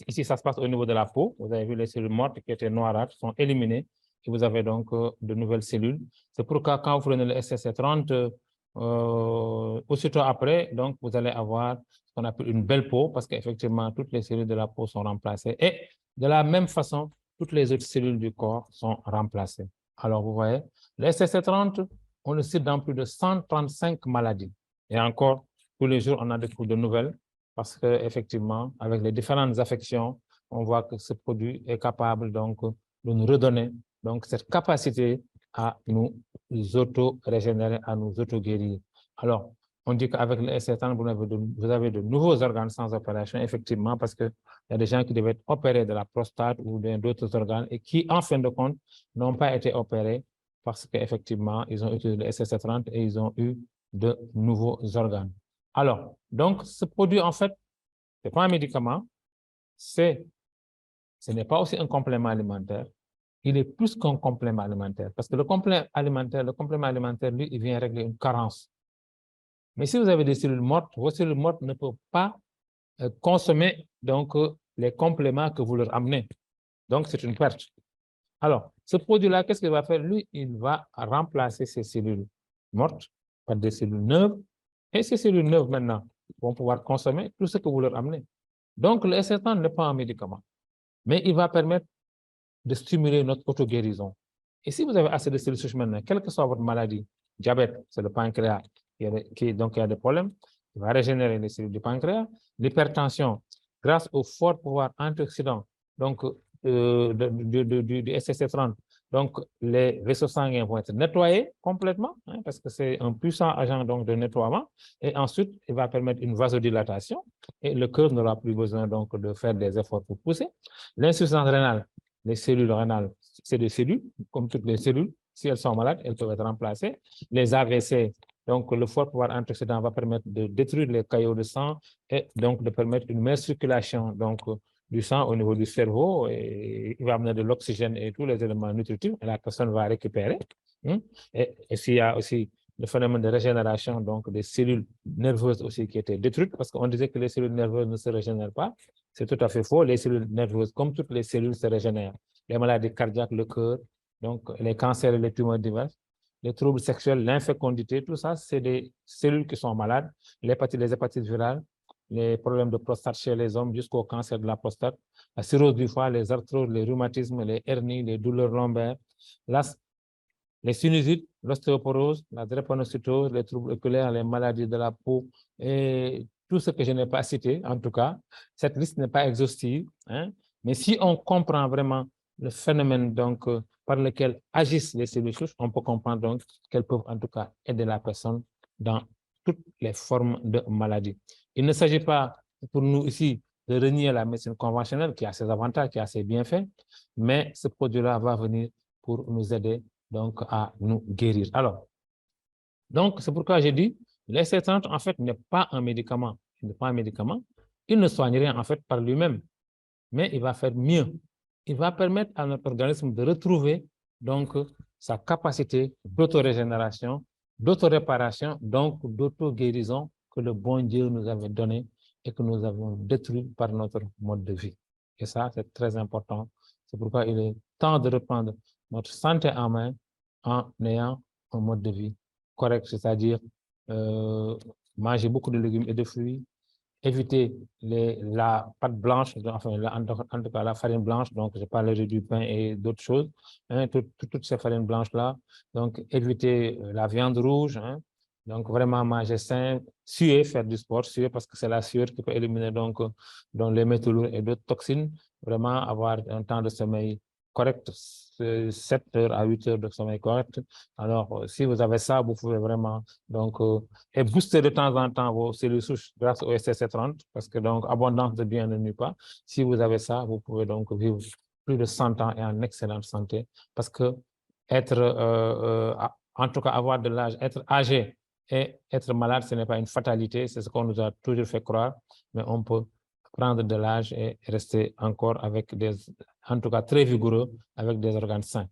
Speaker 1: Ici, ça se passe au niveau de la peau. Vous avez vu les cellules mortes qui étaient noirâtres sont éliminées et vous avez donc de nouvelles cellules. C'est pourquoi quand vous prenez le SSC30, aussitôt après, donc vous allez avoir ce qu'on appelle une belle peau parce qu'effectivement, toutes les cellules de la peau sont remplacées. Et de la même façon, toutes les autres cellules du corps sont remplacées. Alors, vous voyez, le SSC30, on le cite dans plus de 135 maladies. Et encore, tous les jours, on a de nouvelles parce qu'effectivement, avec les différentes affections, on voit que ce produit est capable donc de nous redonner donc, cette capacité à nous auto-régénérer, à nous auto-guérir. Alors, on dit qu'avec le SSC30, vous avez de nouveaux organes sans opération, effectivement, parce qu'il y a des gens qui devaient être opérés de la prostate ou d'autres organes et qui, en fin de compte, n'ont pas été opérés parce qu'effectivement, ils ont utilisé le SSC30 et ils ont eu de nouveaux organes. Alors, donc, ce produit, en fait, ce n'est pas un médicament, ce n'est pas aussi un complément alimentaire. il est plus qu'un complément alimentaire. Parce que le complément alimentaire, lui, il vient régler une carence. Mais si vous avez des cellules mortes, vos cellules mortes ne peuvent pas consommer donc, les compléments que vous leur amenez. Donc, c'est une perte. Alors, ce produit-là, qu'est-ce qu'il va faire? Lui, il va remplacer ces cellules mortes par des cellules neuves. Et ces cellules neuves, maintenant, vont pouvoir consommer tout ce que vous leur amenez. Donc, le SC30 n'est pas un médicament, mais il va permettre de stimuler notre auto-guérison. Et si vous avez assez de cellules souches maintenant, quelle que soit votre maladie, diabète, c'est le pancréas, donc il y a des problèmes, il va régénérer les cellules du pancréas. L'hypertension, grâce au fort pouvoir antioxydant donc, du SC30, donc les vaisseaux sanguins vont être nettoyés complètement, hein, parce que c'est un puissant agent donc, de nettoiement. Et ensuite, il va permettre une vasodilatation et le cœur n'aura plus besoin donc, de faire des efforts pour pousser. L'insuffisance rénale, les cellules rénales, c'est des cellules, comme toutes les cellules. Si elles sont malades, elles peuvent être remplacées. Les AVC, donc le fort pouvoir antioxydant va permettre de détruire les caillots de sang et donc de permettre une meilleure circulation donc, du sang au niveau du cerveau. Et il va amener de l'oxygène et tous les éléments nutritifs et la personne va récupérer. Et s'il y a aussi le phénomène de régénération donc des cellules nerveuses aussi qui étaient détruites, parce qu'on disait que les cellules nerveuses ne se régénèrent pas. C'est tout à fait faux. Les cellules nerveuses, comme toutes les cellules, se régénèrent. Les maladies cardiaques, le cœur, donc les cancers et les tumeurs diverses, les troubles sexuels, l'infécondité, tout ça, c'est des cellules qui sont malades. Les hépatites virales, les problèmes de prostate chez les hommes jusqu'au cancer de la prostate, la cirrhose du foie, les arthroses, les rhumatismes, les hernies, les douleurs lombaires, les sinusites, l'ostéoporose, la drépanocytose, les troubles oculaires, les maladies de la peau et tout ce que je n'ai pas cité, en tout cas. Cette liste n'est pas exhaustive, hein, mais si on comprend vraiment le phénomène donc, par lequel agissent les cellules souches, on peut comprendre donc qu'elles peuvent en tout cas aider la personne dans toutes les formes de maladies. Il ne s'agit pas pour nous ici de renier la médecine conventionnelle qui a ses avantages, qui a ses bienfaits, mais ce produit-là va venir pour nous aider donc à nous guérir. Alors, donc c'est pourquoi j'ai dit, le SC30 en fait n'est pas un médicament. Il n'est pas un médicament. Il ne soigne rien en fait par lui-même, mais il va faire mieux. Il va permettre à notre organisme de retrouver donc sa capacité d'autorégénération, d'autoréparation, donc d'auto-guérison que le bon Dieu nous avait donné et que nous avons détruit par notre mode de vie. Et ça, c'est très important. C'est pourquoi il est temps de reprendre notre santé en main en ayant un mode de vie correct, c'est-à-dire manger beaucoup de légumes et de fruits, éviter la pâte blanche, enfin, en tout cas la farine blanche, donc je parlerai du pain et d'autres choses, hein, toutes ces farines blanches-là, donc éviter la viande rouge, hein, donc vraiment manger sain, suer, faire du sport, suer parce que c'est la sueur qui peut éliminer donc les métaux lourds et d'autres toxines, vraiment avoir un temps de sommeil correct, 7 heures à 8 heures de sommeil correct. Alors, si vous avez ça, vous pouvez vraiment donc et booster de temps en temps vos cellules souches grâce au SC30, parce que donc abondance de bien ne nuit pas. Si vous avez ça, vous pouvez donc vivre plus de 100 ans et en excellente santé, parce que être, en tout cas avoir de l'âge, être âgé et être malade, ce n'est pas une fatalité, c'est ce qu'on nous a toujours fait croire, mais on peut prendre de l'âge et rester encore avec en tout cas très vigoureux, avec des organes sains.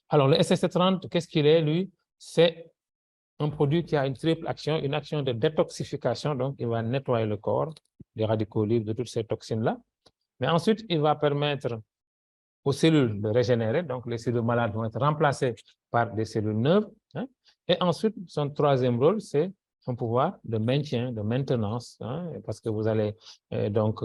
Speaker 1: Alors le SC30, qu'est-ce qu'il est, lui? C'est un produit qui a une triple action, une action de détoxification, donc il va nettoyer le corps des radicaux libres de toutes ces toxines-là. Mais ensuite, il va permettre aux cellules de régénérer, donc les cellules malades vont être remplacées par des cellules neuves. Hein. Et ensuite, son troisième rôle, c'est un pouvoir de maintien, de maintenance, hein, parce que vous allez donc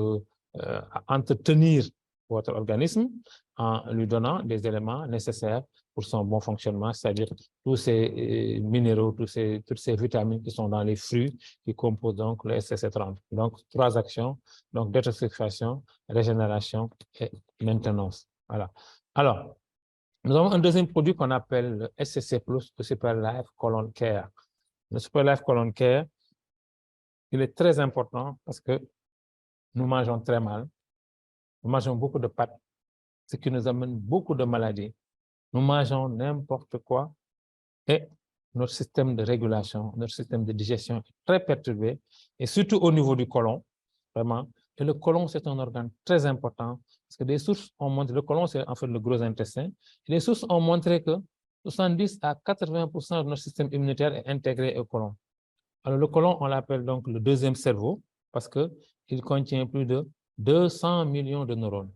Speaker 1: entretenir votre organisme en lui donnant des éléments nécessaires pour son bon fonctionnement, c'est-à-dire tous ces minéraux, toutes ces vitamines qui sont dans les fruits qui composent donc le SC30. Donc, 3 actions, donc détoxification, régénération et maintenance. Voilà. Alors, nous avons un deuxième produit qu'on appelle le SCC+, le Super Life Colon Care. Le Super Life Colon Care, il est très important parce que nous mangeons très mal, nous mangeons beaucoup de pâtes, ce qui nous amène beaucoup de maladies. Nous mangeons n'importe quoi et notre système de régulation, notre système de digestion est très perturbé et surtout au niveau du côlon, vraiment. Et le côlon, c'est un organe très important parce que des sources ont montré, le côlon, c'est en fait le gros intestin, et les sources ont montré que 70 à 80% de notre système immunitaire est intégré au côlon. Alors, le côlon, on l'appelle donc le deuxième cerveau parce qu'il contient plus de 200 millions de neurones.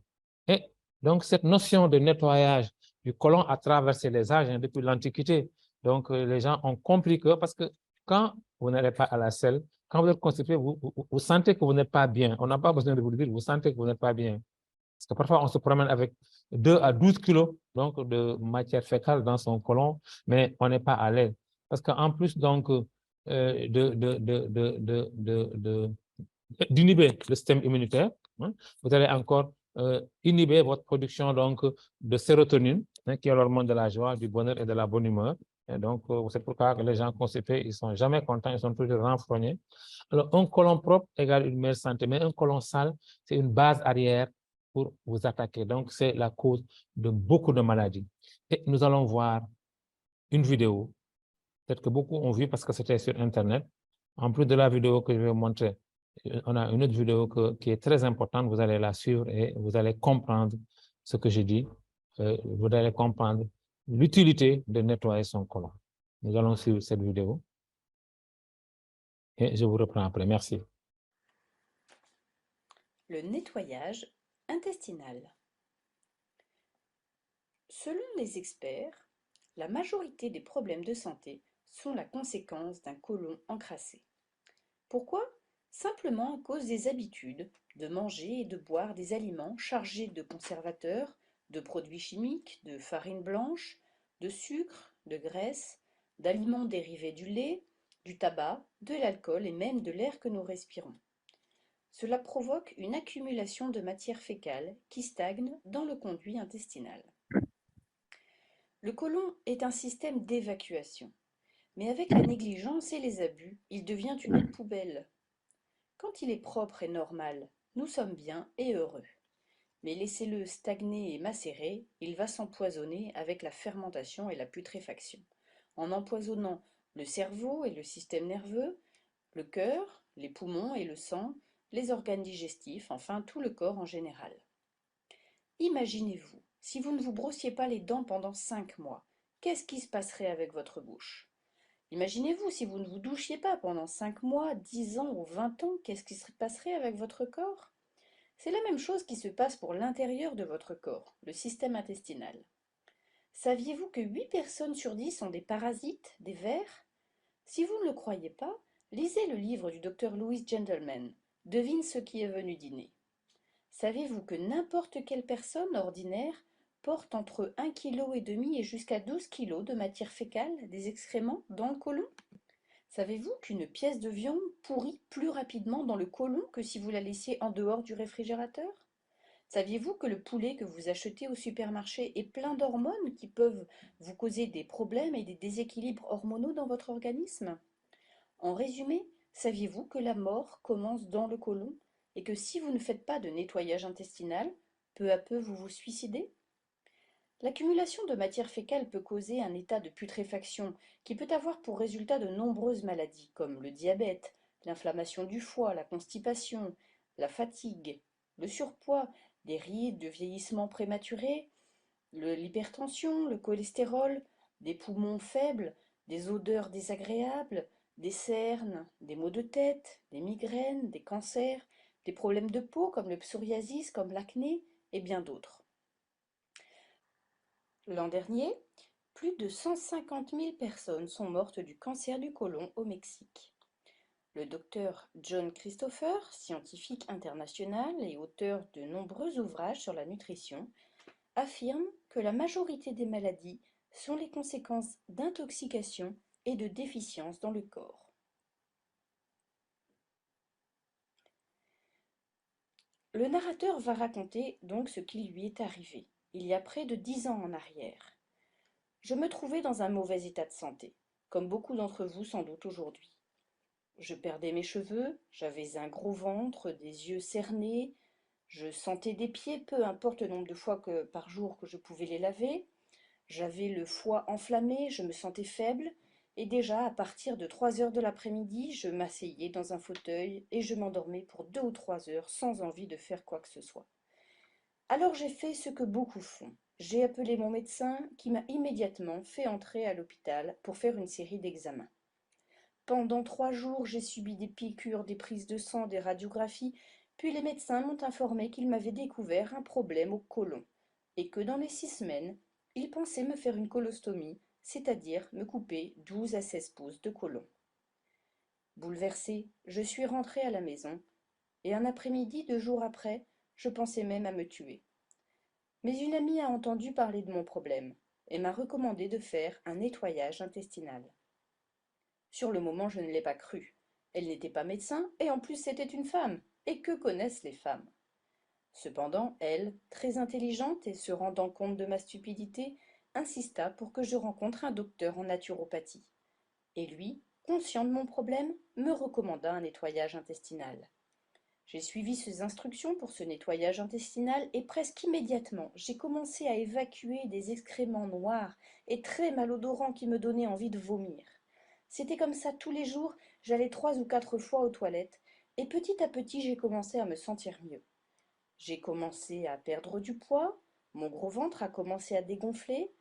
Speaker 1: Et donc, cette notion de nettoyage du côlon a traversé les âges depuis l'Antiquité. Donc, les gens ont compris que, parce que quand vous n'allez pas à la selle, quand vous êtes constipé, vous sentez que vous n'êtes pas bien. On n'a pas besoin de vous le dire, vous sentez que vous n'êtes pas bien. Parce que parfois, on se promène avec 2 à 12 kilos donc, de matière fécale dans son côlon, mais on n'est pas à l'aise. Parce qu'en plus donc, d'inhiber le système immunitaire, hein, vous allez encore inhiber votre production donc, de sérotonine, hein, qui est l'hormone de la joie, du bonheur et de la bonne humeur. Et donc, c'est pourquoi les gens constipés, ils ne sont jamais contents, ils sont toujours renfrognés. Alors, un côlon propre égale une meilleure santé, mais un côlon sale, c'est une base arrière pour vous attaquer. Donc, c'est la cause de beaucoup de maladies. Et nous allons voir une vidéo, peut-être que beaucoup ont vu parce que c'était sur Internet. En plus de la vidéo que je vais vous montrer, on a une autre vidéo qui est très importante. Vous allez la suivre et vous allez comprendre ce que je dis. Vous allez comprendre l'utilité de nettoyer son côlon. Nous allons suivre cette vidéo. Et je vous reprends après. Merci.
Speaker 2: Le nettoyage intestinal. Selon les experts, la majorité des problèmes de santé sont la conséquence d'un côlon encrassé. Pourquoi? Simplement à cause des habitudes de manger et de boire des aliments chargés de conservateurs, de produits chimiques, de farine blanche, de sucre, de graisse, d'aliments dérivés du lait, du tabac, de l'alcool et même de l'air que nous respirons. Cela provoque une accumulation de matière fécale qui stagne dans le conduit intestinal. Le côlon est un système d'évacuation, mais avec la négligence et les abus, il devient une autre poubelle. Quand il est propre et normal, nous sommes bien et heureux. Mais laissez-le stagner et macérer, il va s'empoisonner avec la fermentation et la putréfaction, en empoisonnant le cerveau et le système nerveux, le cœur, les poumons et le sang, les organes digestifs, enfin tout le corps en général. Imaginez-vous, si vous ne vous brossiez pas les dents pendant 5 mois, qu'est-ce qui se passerait avec votre bouche? Imaginez-vous, si vous ne vous douchiez pas pendant 5 mois, 10 ans ou 20 ans, qu'est-ce qui se passerait avec votre corps? C'est la même chose qui se passe pour l'intérieur de votre corps, le système intestinal. Saviez-vous que 8 personnes sur 10 ont des parasites, des vers? Si vous ne le croyez pas, lisez le livre du docteur Louis Gentleman, Devine ce qui est venu dîner. Savez-vous que n'importe quelle personne ordinaire porte entre 1,5 kg et jusqu'à 12 kg de matière fécale, des excréments, dans le côlon? Savez-vous qu'une pièce de viande pourrit plus rapidement dans le côlon que si vous la laissiez en dehors du réfrigérateur? Saviez-vous que le poulet que vous achetez au supermarché est plein d'hormones qui peuvent vous causer des problèmes et des déséquilibres hormonaux dans votre organisme? En résumé, saviez-vous que la mort commence dans le côlon et que si vous ne faites pas de nettoyage intestinal, peu à peu vous vous suicidez? L'accumulation de matière fécale peut causer un état de putréfaction qui peut avoir pour résultat de nombreuses maladies comme le diabète, l'inflammation du foie, la constipation, la fatigue, le surpoids, des rides de vieillissement prématuré, l'hypertension, le cholestérol, des poumons faibles, des odeurs désagréables, des cernes, des maux de tête, des migraines, des cancers, des problèmes de peau comme le psoriasis, comme l'acné et bien d'autres. L'an dernier, plus de 150 000 personnes sont mortes du cancer du côlon au Mexique. Le docteur John Christopher, scientifique international et auteur de nombreux ouvrages sur la nutrition, affirme que la majorité des maladies sont les conséquences d'intoxication et de déficiences dans le corps. Le narrateur va raconter donc ce qui lui est arrivé, il y a près de 10 ans en arrière. Je me trouvais dans un mauvais état de santé, comme beaucoup d'entre vous sans doute aujourd'hui. Je perdais mes cheveux, j'avais un gros ventre, des yeux cernés, je sentais des pieds, peu importe le nombre de fois par jour que je pouvais les laver. J'avais le foie enflammé, je me sentais faible, Et déjà, à partir de 3 heures de l'après-midi, je m'asseyais dans un fauteuil et je m'endormais pour 2 ou 3 heures sans envie de faire quoi que ce soit. Alors j'ai fait ce que beaucoup font. J'ai appelé mon médecin qui m'a immédiatement fait entrer à l'hôpital pour faire une série d'examens. Pendant 3 jours, j'ai subi des piqûres, des prises de sang, des radiographies, puis les médecins m'ont informé qu'ils m'avaient découvert un problème au côlon et que dans les 6 semaines, ils pensaient me faire une colostomie, c'est-à-dire me couper 12 à 16 pouces de côlon. Bouleversée, je suis rentrée à la maison et un après-midi, 2 jours après, je pensais même à me tuer. Mais une amie a entendu parler de mon problème et m'a recommandé de faire un nettoyage intestinal. Sur le moment, je ne l'ai pas cru. Elle n'était pas médecin et en plus c'était une femme. Et que connaissent les femmes? Cependant, elle, très intelligente et se rendant compte de ma stupidité, insista pour que je rencontre un docteur en naturopathie. Et lui, conscient de mon problème, me recommanda un nettoyage intestinal. J'ai suivi ses instructions pour ce nettoyage intestinal et presque immédiatement, j'ai commencé à évacuer des excréments noirs et très malodorants qui me donnaient envie de vomir. C'était comme ça tous les jours, j'allais 3 ou 4 fois aux toilettes et petit à petit j'ai commencé à me sentir mieux. J'ai commencé à perdre du poids, mon gros ventre a commencé à dégonfler,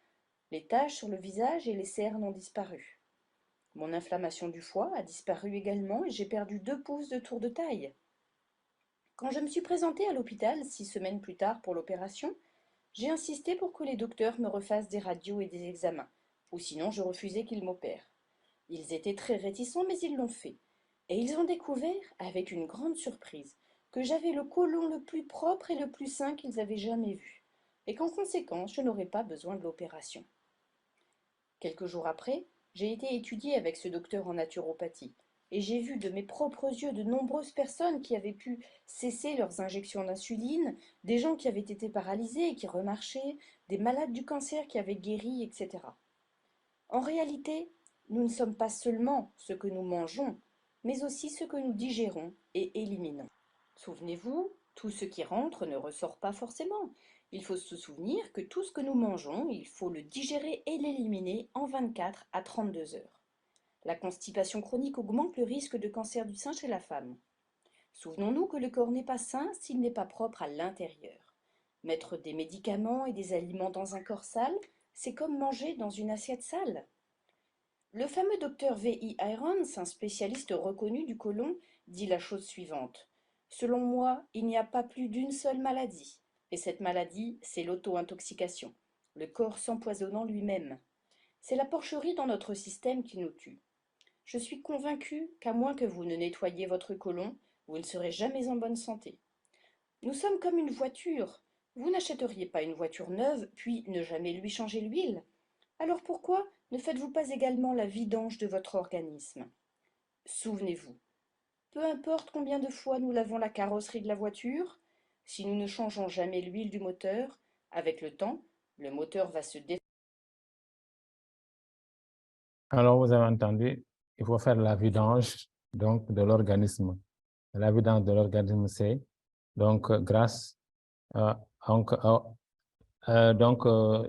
Speaker 2: les taches sur le visage et les cernes ont disparu. Mon inflammation du foie a disparu également et j'ai perdu 2 pouces de tour de taille. Quand je me suis présentée à l'hôpital 6 semaines plus tard pour l'opération, j'ai insisté pour que les docteurs me refassent des radios et des examens, ou sinon je refusais qu'ils m'opèrent. Ils étaient très réticents, mais ils l'ont fait. Et ils ont découvert, avec une grande surprise, que j'avais le côlon le plus propre et le plus sain qu'ils avaient jamais vu, et qu'en conséquence, je n'aurais pas besoin de l'opération. Quelques jours après, j'ai été étudiée avec ce docteur en naturopathie, et j'ai vu de mes propres yeux de nombreuses personnes qui avaient pu cesser leurs injections d'insuline, des gens qui avaient été paralysés et qui remarchaient, des malades du cancer qui avaient guéri, etc. En réalité, nous ne sommes pas seulement ce que nous mangeons, mais aussi ce que nous digérons et éliminons. Souvenez-vous, tout ce qui rentre ne ressort pas forcément. Il faut se souvenir que tout ce que nous mangeons, il faut le digérer et l'éliminer en 24 à 32 heures. La constipation chronique augmente le risque de cancer du sein chez la femme. Souvenons-nous que le corps n'est pas sain s'il n'est pas propre à l'intérieur. Mettre des médicaments et des aliments dans un corps sale, c'est comme manger dans une assiette sale. Le fameux docteur V.I. Irons, un spécialiste reconnu du côlon, dit la chose suivante. Selon moi, il n'y a pas plus d'une seule maladie. Et cette maladie, c'est l'auto-intoxication, le corps s'empoisonnant lui-même. C'est la porcherie dans notre système qui nous tue. Je suis convaincue qu'à moins que vous ne nettoyiez votre côlon, vous ne serez jamais en bonne santé. Nous sommes comme une voiture. Vous n'achèteriez pas une voiture neuve, puis ne jamais lui changer l'huile. Alors pourquoi ne faites-vous pas également la vidange de votre organisme? Souvenez-vous, peu importe combien de fois nous lavons la carrosserie de la voiture, si nous ne changeons jamais l'huile du moteur, avec le temps, le moteur va se détruire.
Speaker 1: Alors, vous avez entendu, il faut faire la vidange donc, de l'organisme. La vidange de l'organisme, c'est donc grâce à,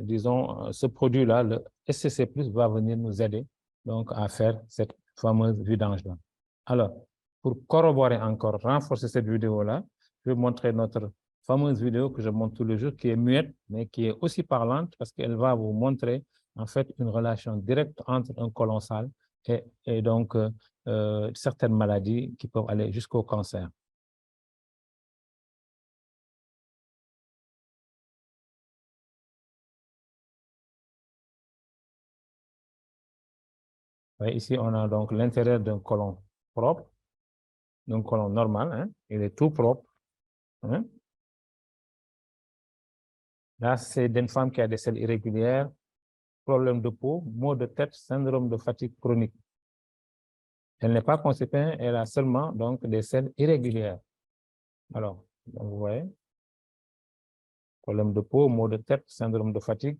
Speaker 1: disons, ce produit-là, le SCC+, va venir nous aider donc, à faire cette fameuse vidange-là. Alors, pour corroborer encore, renforcer cette vidéo-là, je vais montrer notre fameuse vidéo que je montre tous les jours, qui est muette, mais qui est aussi parlante parce qu'elle va vous montrer en fait une relation directe entre un côlon sale et donc certaines maladies qui peuvent aller jusqu'au cancer. Oui, ici, on a donc l'intérieur d'un côlon propre, d'un côlon normal, hein, il est tout propre. Hein. Là, c'est d'une femme qui a des selles irrégulières, problème de peau, maux de tête, syndrome de fatigue chronique. Elle n'est pas constipée, elle a seulement donc des selles irrégulières. Alors, donc, vous voyez, problème de peau, maux de tête, syndrome de fatigue,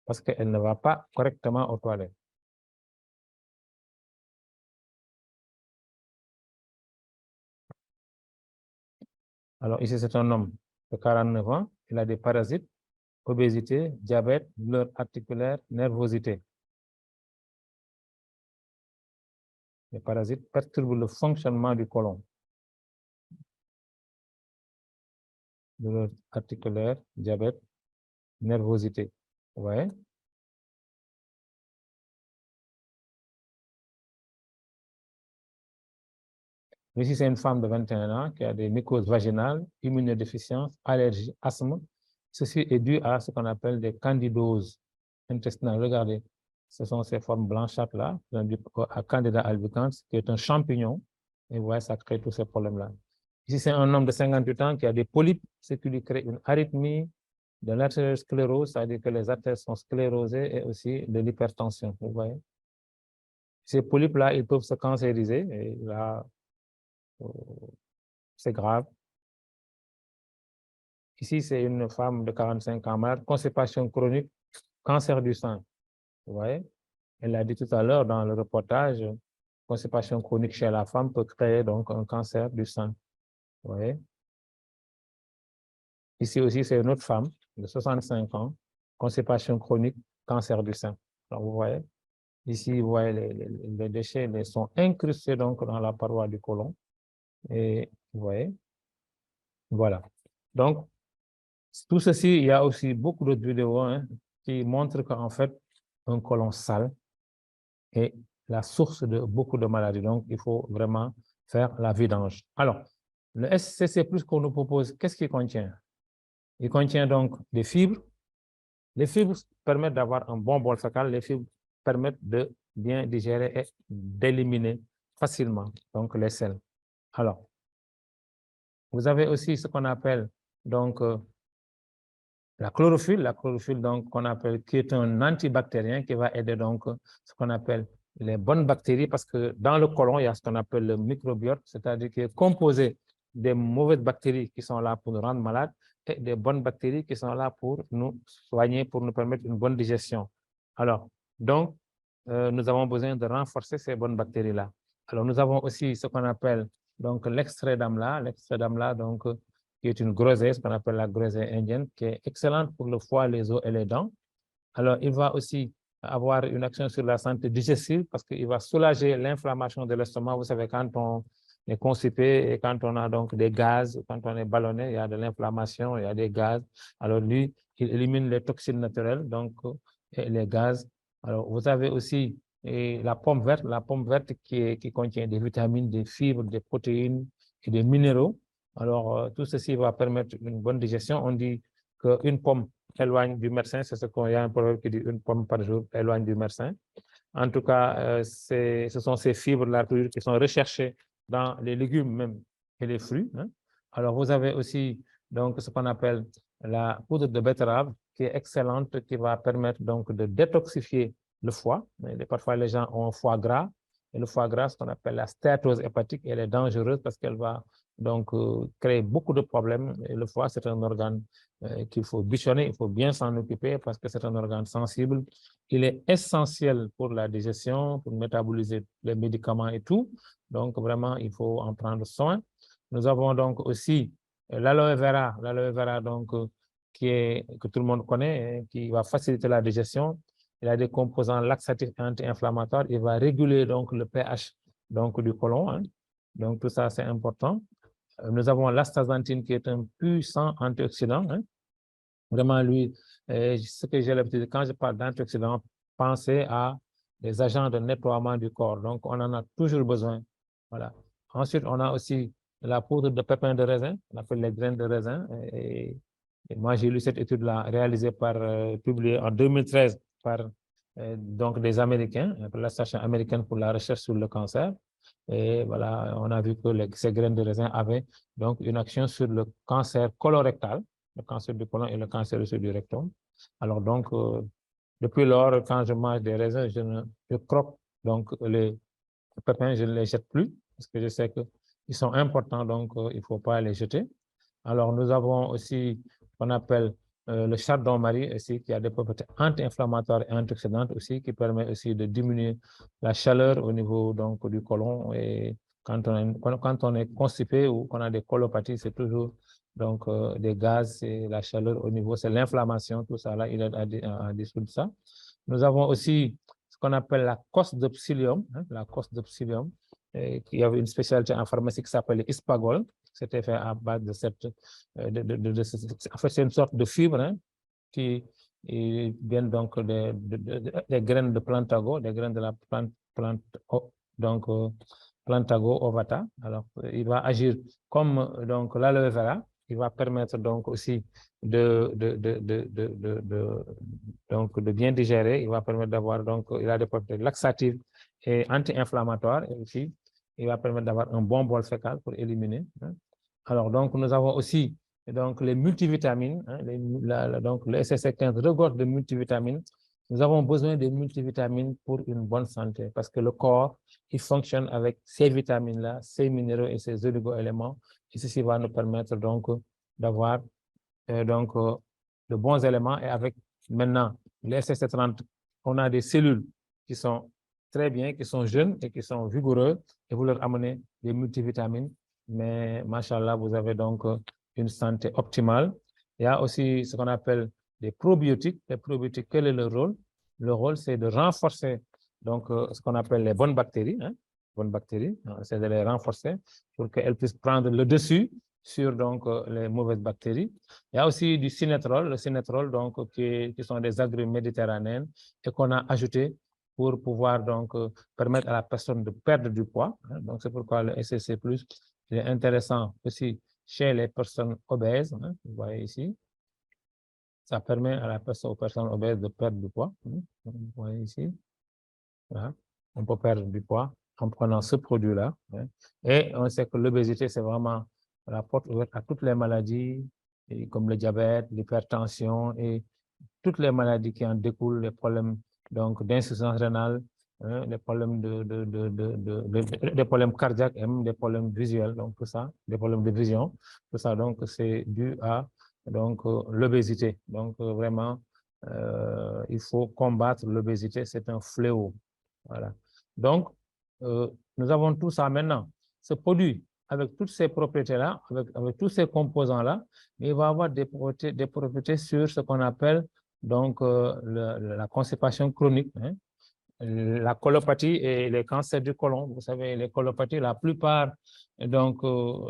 Speaker 1: parce qu'elle ne va pas correctement aux toilettes. Alors ici, c'est un homme de 49 ans, il a des parasites, obésité, diabète, douleur articulaire, nervosité. Les parasites perturbent le fonctionnement du côlon. Douleur articulaire, diabète, nervosité. Ouais. Ici, c'est une femme de 21 ans qui a des mycoses vaginales, immunodéficience, allergie, asthme. Ceci est dû à ce qu'on appelle des candidoses intestinales. Regardez, ce sont ces formes blanchâtres-là, à Candida albicans, qui est un champignon. Et vous voyez, ça crée tous ces problèmes-là. Ici, c'est un homme de 58 ans qui a des polypes, ce qui lui crée une arythmie, de l'artériosclérose, c'est-à-dire que les artères sont sclérosées, et aussi de l'hypertension. Vous voyez? Ces polypes-là, ils peuvent se cancériser, et là, c'est grave. Ici, c'est une femme de 45 ans malade, constipation chronique, cancer du sein. Vous voyez? Elle l'a dit tout à l'heure dans le reportage, constipation chronique chez la femme peut créer donc un cancer du sein. Vous voyez? Ici aussi, c'est une autre femme de 65 ans, constipation chronique, cancer du sein. Alors, vous voyez? Ici, vous voyez, les déchets sont incrustés donc dans la paroi du côlon. Et vous voyez? Voilà. Donc, tout ceci, il y a aussi beaucoup d'autres vidéos qui montrent qu'en fait, un côlon sale est la source de beaucoup de maladies. Donc, il faut vraiment faire la vidange. Alors, le SCC+ qu'on nous propose, qu'est-ce qu'il contient? Il contient donc des fibres. Les fibres permettent d'avoir un bon bol fécal. Les fibres permettent de bien digérer et d'éliminer facilement donc les sels. Alors, vous avez aussi ce qu'on appelle donc la chlorophylle donc qu'on appelle, qui est un antibactérien qui va aider donc ce qu'on appelle les bonnes bactéries, parce que dans le côlon, il y a ce qu'on appelle le microbiote, c'est-à-dire qui est composé des mauvaises bactéries qui sont là pour nous rendre malades et des bonnes bactéries qui sont là pour nous soigner, pour nous permettre une bonne digestion. Alors, donc, nous avons besoin de renforcer ces bonnes bactéries-là. Alors, nous avons aussi ce qu'on appelle donc l'extrait d'amla, donc qui est une groseille, ce qu'on appelle la groseille indienne, qui est excellente pour le foie, les os et les dents. Alors, il va aussi avoir une action sur la santé digestive parce qu'il va soulager l'inflammation de l'estomac. Vous savez, quand on est constipé et quand on a donc des gaz, quand on est ballonné, il y a de l'inflammation, il y a des gaz. Alors, lui, il élimine les toxines naturelles, donc et les gaz. Alors, vous avez aussi la pomme verte qui contient des vitamines, des fibres, des protéines et des minéraux. Alors, tout ceci va permettre une bonne digestion. On dit qu'une pomme éloigne du médecin, c'est ce qu'on y a un proverbe qui dit une pomme par jour éloigne du médecin. En tout cas, ce sont ces fibres-là qui sont recherchées dans les légumes même et les fruits. Alors, vous avez aussi donc ce qu'on appelle la poudre de betterave qui est excellente, qui va permettre donc de détoxifier le foie. Parfois, les gens ont un foie gras. Et le foie gras, ce qu'on appelle la stéatose hépatique, elle est dangereuse parce qu'elle va donc créer beaucoup de problèmes. Et le foie, c'est un organe qu'il faut bichonner, il faut bien s'en occuper parce que c'est un organe sensible. Il est essentiel pour la digestion, pour métaboliser les médicaments et tout. Donc, vraiment, il faut en prendre soin. Nous avons donc aussi l'aloe vera donc, que tout le monde connaît, qui va faciliter la digestion. Il a des composants laxatifs et anti-inflammatoires. Il va réguler donc le pH donc, du côlon. Donc, tout ça, c'est important. Nous avons l'astaxanthine qui est un puissant antioxydant. Vraiment, lui, ce que j'ai l'habitude, quand je parle d'antioxydants, pensez à des agents de nettoiement du corps. Donc, on en a toujours besoin. Voilà. Ensuite, on a aussi la poudre de pépins de raisin, on appelle les graines de raisin. Et moi, j'ai lu cette étude-là réalisée publiée en 2013 par donc des Américains, l'association américaine pour la recherche sur le cancer. Et voilà, on a vu que ces graines de raisin avaient donc une action sur le cancer colorectal, le cancer du côlon et le cancer du rectum. Alors donc, depuis lors, quand je mange des raisins, je croque donc les pépins, je ne les jette plus parce que je sais qu'ils sont importants, donc il ne faut pas les jeter. Alors, nous avons aussi ce qu'on appelle le chardon-marie aussi, qui a des propriétés anti-inflammatoires et antioxydantes aussi, qui permet aussi de diminuer la chaleur au niveau donc, du côlon. Et quand on est constipé ou qu'on a des colopathies, c'est toujours donc, des gaz, et la chaleur au niveau, c'est l'inflammation, tout ça là, il aide à dissoudre ça. Nous avons aussi ce qu'on appelle la cosse de psyllium, hein, la cosse de psyllium. Il y avait une spécialité en pharmacie qui s'appelait Ispagol. C'était fait à base de cette... en fait, c'est une sorte de fibre, hein, qui viennent donc des graines de plantago, des graines de la plante donc Plantago ovata. Alors, il va agir comme donc l'aloe vera. Il va permettre donc aussi donc, de bien digérer. Il va permettre d'avoir donc, il a des propriétés laxatives et anti-inflammatoires. Et aussi, il va permettre d'avoir un bon bol fécal pour éliminer, hein. Alors, donc, nous avons aussi donc, les multivitamines, hein, donc le SSC15 regorge de multivitamines. Nous avons besoin de multivitamines pour une bonne santé parce que le corps, il fonctionne avec ces vitamines-là, ces minéraux et ces oligo-éléments. Et ceci va nous permettre donc d'avoir de bons éléments. Et avec maintenant le SSC30, on a des cellules qui sont très bien, qui sont jeunes et qui sont vigoureuses. Et vous leur amenez des multivitamines. Mais, machallah, vous avez donc une santé optimale. Il y a aussi ce qu'on appelle des probiotiques. Les probiotiques, quel est le rôle? Le rôle, c'est de renforcer donc, ce qu'on appelle les bonnes bactéries. Hein, bonnes bactéries, c'est de les renforcer pour qu'elles puissent prendre le dessus sur donc, les mauvaises bactéries. Il y a aussi du sinétrol, le sinétrol donc, qui sont des agrumes méditerranéennes et qu'on a ajouté pour pouvoir donc, permettre à la personne de perdre du poids. Hein, donc, c'est pourquoi le SSC+, il est intéressant aussi chez les personnes obèses. Hein, vous voyez ici. Ça permet à la personne, aux personnes obèses de perdre du poids. Hein, vous voyez ici. Voilà. On peut perdre du poids en prenant ce produit-là. Hein. Et on sait que l'obésité, c'est vraiment la porte ouverte à toutes les maladies, comme le diabète, l'hypertension et toutes les maladies qui en découlent, les problèmes d'insuffisance rénale, hein, les problèmes des problèmes cardiaques et même des problèmes visuels, donc tout ça, des problèmes de vision, tout ça, donc c'est dû à donc l'obésité. Donc vraiment, il faut combattre l'obésité, c'est un fléau. Voilà. Donc, nous avons tout ça maintenant. Ce produit, avec toutes ces propriétés-là, avec tous ces composants-là, il va avoir des propriétés sur ce qu'on appelle donc la constipation chronique, hein, la colopathie et les cancers du côlon. Vous savez, les colopathies, la plupart donc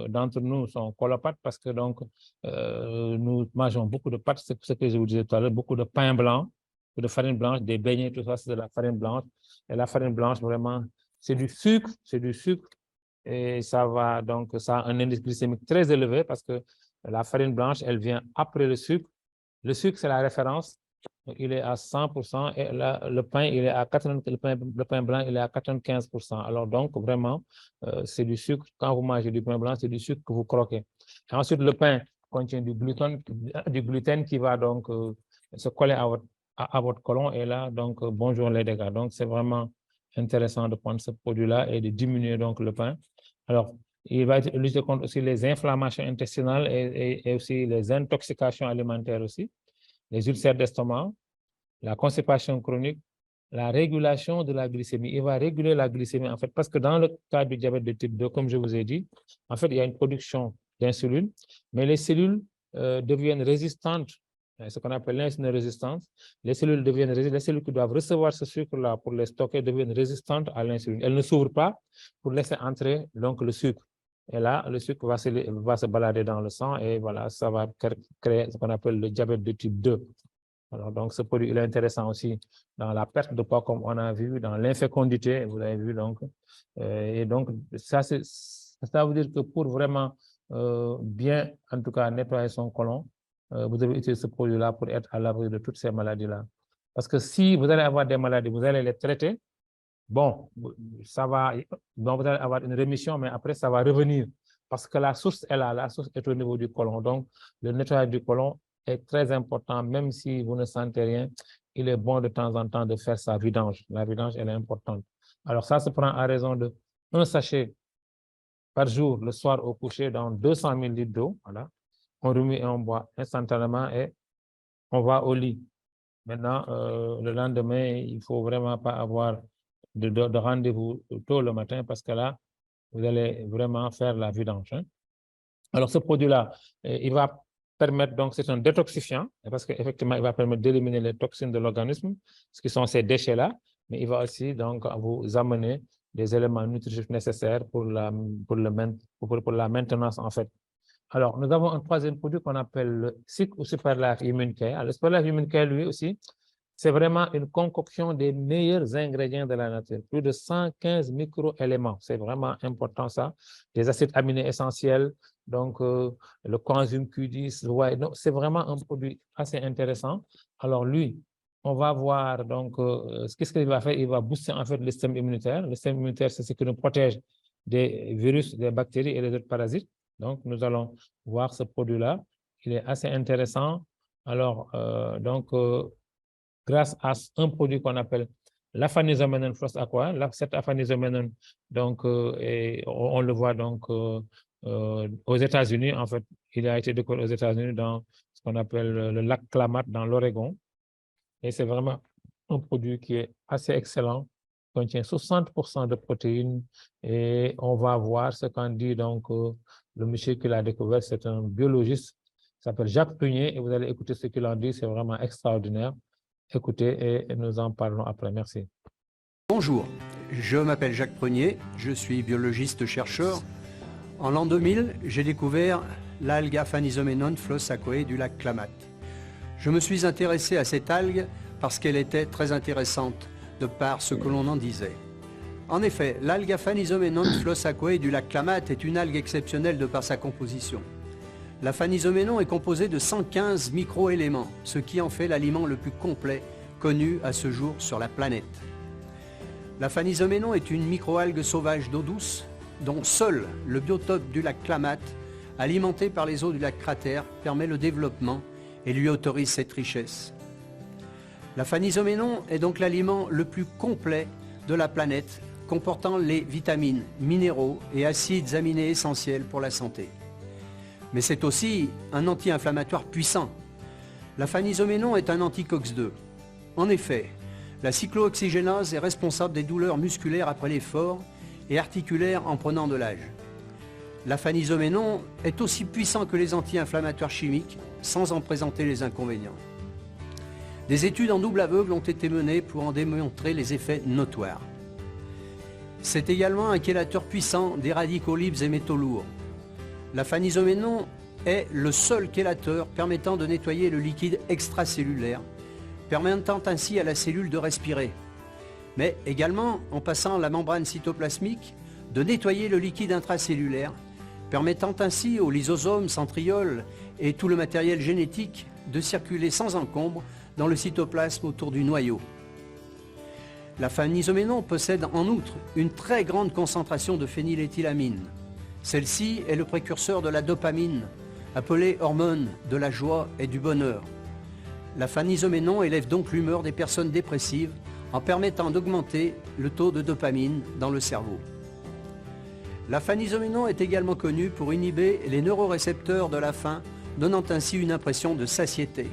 Speaker 1: d'entre nous sont colopathes parce que donc nous mangeons beaucoup de pâtes, c'est ce que je vous disais tout à l'heure, beaucoup de pain blanc, de farine blanche, des beignets, tout ça, c'est de la farine blanche. Et la farine blanche, vraiment, c'est du sucre, et ça va donc, ça a un indice glycémique très élevé parce que la farine blanche, elle vient après le sucre. Le sucre, c'est la référence. Il est à 100% et le pain, il est à 80, le pain blanc, il est à 95%. Alors donc, vraiment, c'est du sucre. Quand vous mangez du pain blanc, c'est du sucre que vous croquez. Et ensuite, le pain contient du gluten qui va donc se coller à votre côlon. Et là, donc, bonjour les dégâts. Donc, c'est vraiment intéressant de prendre ce produit-là et de diminuer donc le pain. Alors, il va lutter contre aussi les inflammations intestinales et aussi les intoxications alimentaires aussi, les ulcères d'estomac, la constipation chronique, la régulation de la glycémie. Il va réguler la glycémie, en fait, parce que dans le cas du diabète de type 2, comme je vous ai dit, en fait, il y a une production d'insuline, mais les cellules deviennent résistantes, ce qu'on appelle l'insuline résistance. Les cellules les cellules qui doivent recevoir ce sucre-là pour les stocker deviennent résistantes à l'insuline. Elles ne s'ouvrent pas pour laisser entrer donc le sucre. Et là, le sucre va se balader dans le sang et voilà, ça va créer ce qu'on appelle le diabète de type 2. Alors, donc, ce produit il est intéressant aussi dans la perte de poids, comme on a vu, dans l'infécondité, vous avez vu. Donc, et donc, ça veut dire que pour vraiment bien, en tout cas, nettoyer son côlon, vous devez utiliser ce produit-là pour être à l'abri de toutes ces maladies-là. Parce que si vous allez avoir des maladies, vous allez les traiter, bon, ça va, donc vous allez avoir une rémission, mais après, ça va revenir. Parce que la source est là, la source est au niveau du côlon. Donc, le nettoyage du côlon est très important, même si vous ne sentez rien, il est bon de temps en temps de faire sa vidange. La vidange, elle est importante. Alors, ça se prend à raison de 1 sachet par jour, le soir au coucher, dans 200 000 litres d'eau. Voilà. On remet et on boit instantanément et on va au lit. Maintenant, le lendemain, il ne faut vraiment pas avoir de rendez-vous tôt le matin parce que là, vous allez vraiment faire la vidange. Hein. Alors, ce produit-là, il va permettre, donc c'est un détoxifiant, parce qu'effectivement, il va permettre d'éliminer les toxines de l'organisme, ce qui sont ces déchets-là, mais il va aussi donc vous amener des éléments nutritifs nécessaires pour la maintenance, en fait. Alors, nous avons un troisième produit qu'on appelle le SIC ou Super Life Immune Care. Le Super Life Immune Care, lui aussi, c'est vraiment une concoction des meilleurs ingrédients de la nature. Plus de 115 micro-éléments. C'est vraiment important, ça. Des acides aminés essentiels, donc le coenzyme Q10. Ouais, c'est vraiment un produit assez intéressant. Alors, lui, on va voir, donc, qu'est-ce qu'il va faire? Il va booster, en fait, le système immunitaire. Le système immunitaire, c'est ce qui nous protège des virus, des bactéries et des autres parasites. Donc, nous allons voir ce produit-là. Il est assez intéressant. Alors, grâce à un produit qu'on appelle l'afanizoménone Floss Aqua, cet afanizoménone, donc, on le voit donc aux États-Unis. En fait, il a été découvert aux États-Unis dans ce qu'on appelle le lac Klamath dans l'Oregon. Et c'est vraiment un produit qui est assez excellent, contient 60% de protéines. Et on va voir ce qu'en dit donc le monsieur qui l'a découvert, c'est un biologiste, il s'appelle Jacques Prunier, et vous allez écouter ce qu'il en dit, c'est vraiment extraordinaire. Écoutez et nous en parlons après. Merci.
Speaker 3: Bonjour, je m'appelle Jacques Prunier, je suis biologiste-chercheur. En l'an 2000, j'ai découvert l'algue Aphanizoménone Floss Aquae du lac Klamath. Je me suis intéressé à cette algue parce qu'elle était très intéressante de par ce que l'on en disait. En effet, l'algue Aphanizoménone Floss Aquae du lac Klamath est une algue exceptionnelle de par sa composition. L'aphanizoménon est composé de 115 micro-éléments, ce qui en fait l'aliment le plus complet connu à ce jour sur la planète. L'aphanizoménon est une microalgue sauvage d'eau douce, dont seul le biotope du lac Klamath, alimenté par les eaux du lac Cratère, permet le développement et lui autorise cette richesse. L'aphanizoménon est donc l'aliment le plus complet de la planète, comportant les vitamines, minéraux et acides aminés essentiels pour la santé. Mais c'est aussi un anti-inflammatoire puissant. L'aphanizoménon est un anti-COX-2. En effet, la cyclooxygénase est responsable des douleurs musculaires après l'effort et articulaires en prenant de l'âge. L'aphanizoménon est aussi puissant que les anti-inflammatoires chimiques, sans en présenter les inconvénients. Des études en double aveugle ont été menées pour en démontrer les effets notoires. C'est également un chélateur puissant des radicaux libres et métaux lourds. L'aphanizoménon est le seul chélateur permettant de nettoyer le liquide extracellulaire, permettant ainsi à la cellule de respirer, mais également, en passant la membrane cytoplasmique, de nettoyer le liquide intracellulaire, permettant ainsi aux lysosomes, centrioles et tout le matériel génétique de circuler sans encombre dans le cytoplasme autour du noyau. L'aphanizoménon possède en outre une très grande concentration de phényléthylamine. Celle-ci est le précurseur de la dopamine, appelée hormone de la joie et du bonheur. L'aphanizoménon élève donc l'humeur des personnes dépressives en permettant d'augmenter le taux de dopamine dans le cerveau. L'aphanizoménon est également connu pour inhiber les neurorécepteurs de la faim, donnant ainsi une impression de satiété.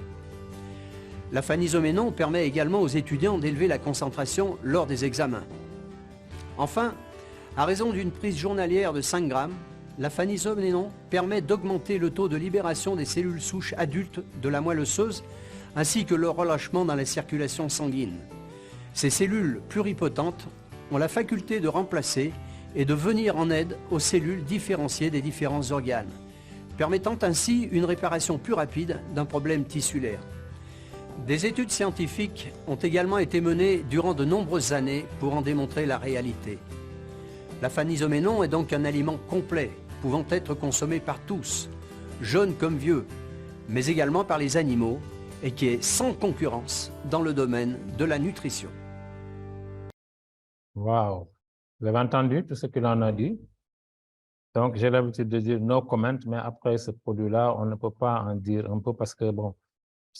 Speaker 3: L'aphanizoménon permet également aux étudiants d'élever la concentration lors des examens. Enfin, à raison d'une prise journalière de 5 grammes, l'aphanizoménon permet d'augmenter le taux de libération des cellules souches adultes de la moelle osseuse ainsi que leur relâchement dans la circulation sanguine. Ces cellules pluripotentes ont la faculté de remplacer et de venir en aide aux cellules différenciées des différents organes, permettant ainsi une réparation plus rapide d'un problème tissulaire. Des études scientifiques ont également été menées durant de nombreuses années pour en démontrer la réalité. L'aphanizoménon est donc un aliment complet, pouvant être consommé par tous, jeunes comme vieux, mais également par les animaux, et qui est sans concurrence dans le domaine de la nutrition.
Speaker 1: Wow! Vous avez entendu tout ce qu'il en a dit. Donc, j'ai l'habitude de dire no comment, mais après ce produit-là, on ne peut pas en dire un peu parce que, bon, vous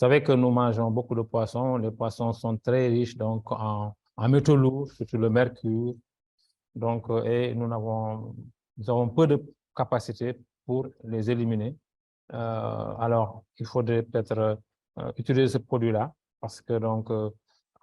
Speaker 1: savez que nous mangeons beaucoup de poissons. Les poissons sont très riches donc, en métaux lourds, surtout le mercure. Donc, et nous avons peu de capacité pour les éliminer. Alors, il faudrait peut-être utiliser ce produit-là parce que donc,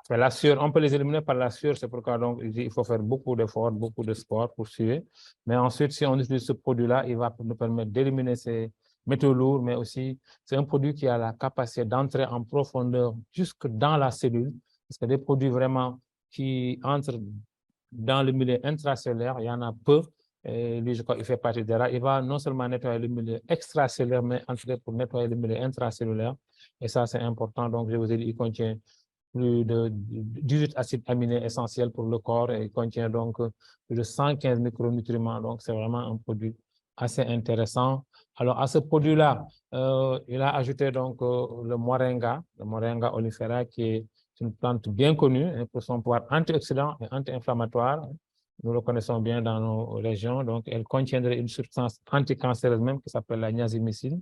Speaker 1: la sueur, on peut les éliminer par la sueur, c'est pourquoi donc, il faut faire beaucoup d'efforts, beaucoup de sport pour suer. Mais ensuite, si on utilise ce produit-là, il va nous permettre d'éliminer ces métaux lourds, mais aussi, c'est un produit qui a la capacité d'entrer en profondeur jusque dans la cellule, parce que des produits vraiment qui entrent dans le milieu intracellulaire, il y en a peu. Et lui, je crois qu'il fait partie des rares. Il va non seulement nettoyer le milieu extracellulaire, mais entrer pour nettoyer le milieu intracellulaire. Et ça, c'est important. Donc, je vous ai dit, il contient plus de 18 acides aminés essentiels pour le corps et il contient donc plus de 115 micronutriments. Donc, c'est vraiment un produit assez intéressant. Alors, à ce produit-là, il a ajouté donc le moringa oleifera, qui est une plante bien connue pour son pouvoir antioxydant et anti-inflammatoire. Nous le connaissons bien dans nos régions. Donc, elle contiendrait une substance anticancéreuse même qui s'appelle la niacinamide.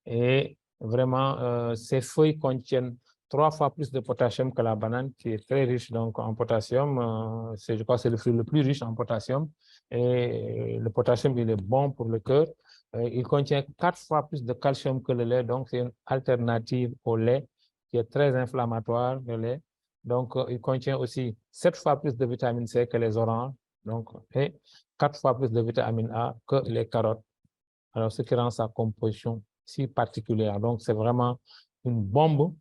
Speaker 1: Et vraiment, ces feuilles contiennent 3 fois plus de potassium que la banane, qui est très riche donc, en potassium. Je crois que c'est le fruit le plus riche en potassium. Et le potassium, il est bon pour le cœur. Il contient 4 fois plus de calcium que le lait. Donc, c'est une alternative au lait qui est très inflammatoire, le lait. Donc, il contient aussi 7 fois plus de vitamine C que les oranges. Donc, et 4 fois plus de vitamine A que les carottes. Alors, ce qui rend sa composition si particulière. Donc, c'est vraiment une bombe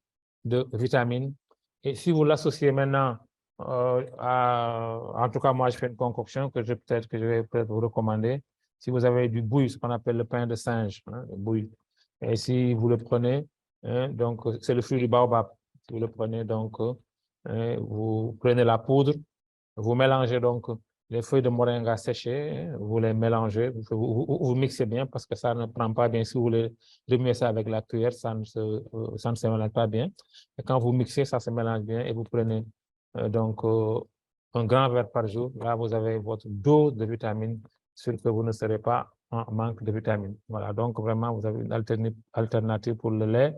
Speaker 1: de vitamines. Et si vous l'associez maintenant en tout cas, moi, je fais une concoction que je vais peut-être vous recommander. Si vous avez du bouilli, ce qu'on appelle le pain de singe, le bouilli. Et si vous le prenez, donc, c'est le fruit du baobab. Si vous le prenez, donc, vous prenez la poudre, vous mélangez donc les feuilles de moringa séchées, vous les mélangez, vous mixez bien parce que ça ne prend pas bien. Si vous voulez remuer ça avec la cuillère, ça ne se mélange pas bien. Et quand vous mixez, ça se mélange bien et vous prenez donc un grand verre par jour. Là, vous avez votre dose de vitamines, sûr que vous ne serez pas en manque de vitamines. Voilà, donc vraiment, vous avez une alternative pour le lait.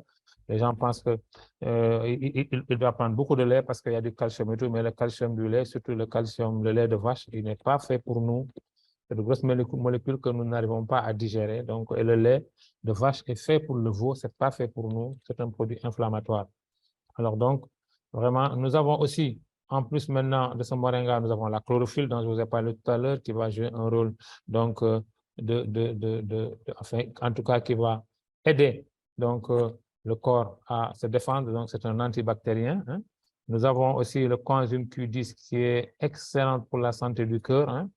Speaker 1: Les gens pensent que il doit prendre beaucoup de lait parce qu'il y a du calcium et tout, mais le calcium du lait, surtout le lait de vache, il n'est pas fait pour nous. C'est de grosses molécules que nous n'arrivons pas à digérer. Donc, et le lait de vache est fait pour le veau, c'est pas fait pour nous. C'est un produit inflammatoire. Alors donc, vraiment, nous avons aussi, en plus maintenant de ce moringa, nous avons la chlorophylle dont je vous ai parlé tout à l'heure, qui va jouer un rôle, donc, enfin, en tout cas, qui va aider donc, le corps à se défendre. Donc, c'est un antibactérien. Hein. Nous avons aussi le coenzyme Q10 qui est excellent pour la santé du cœur. Hein.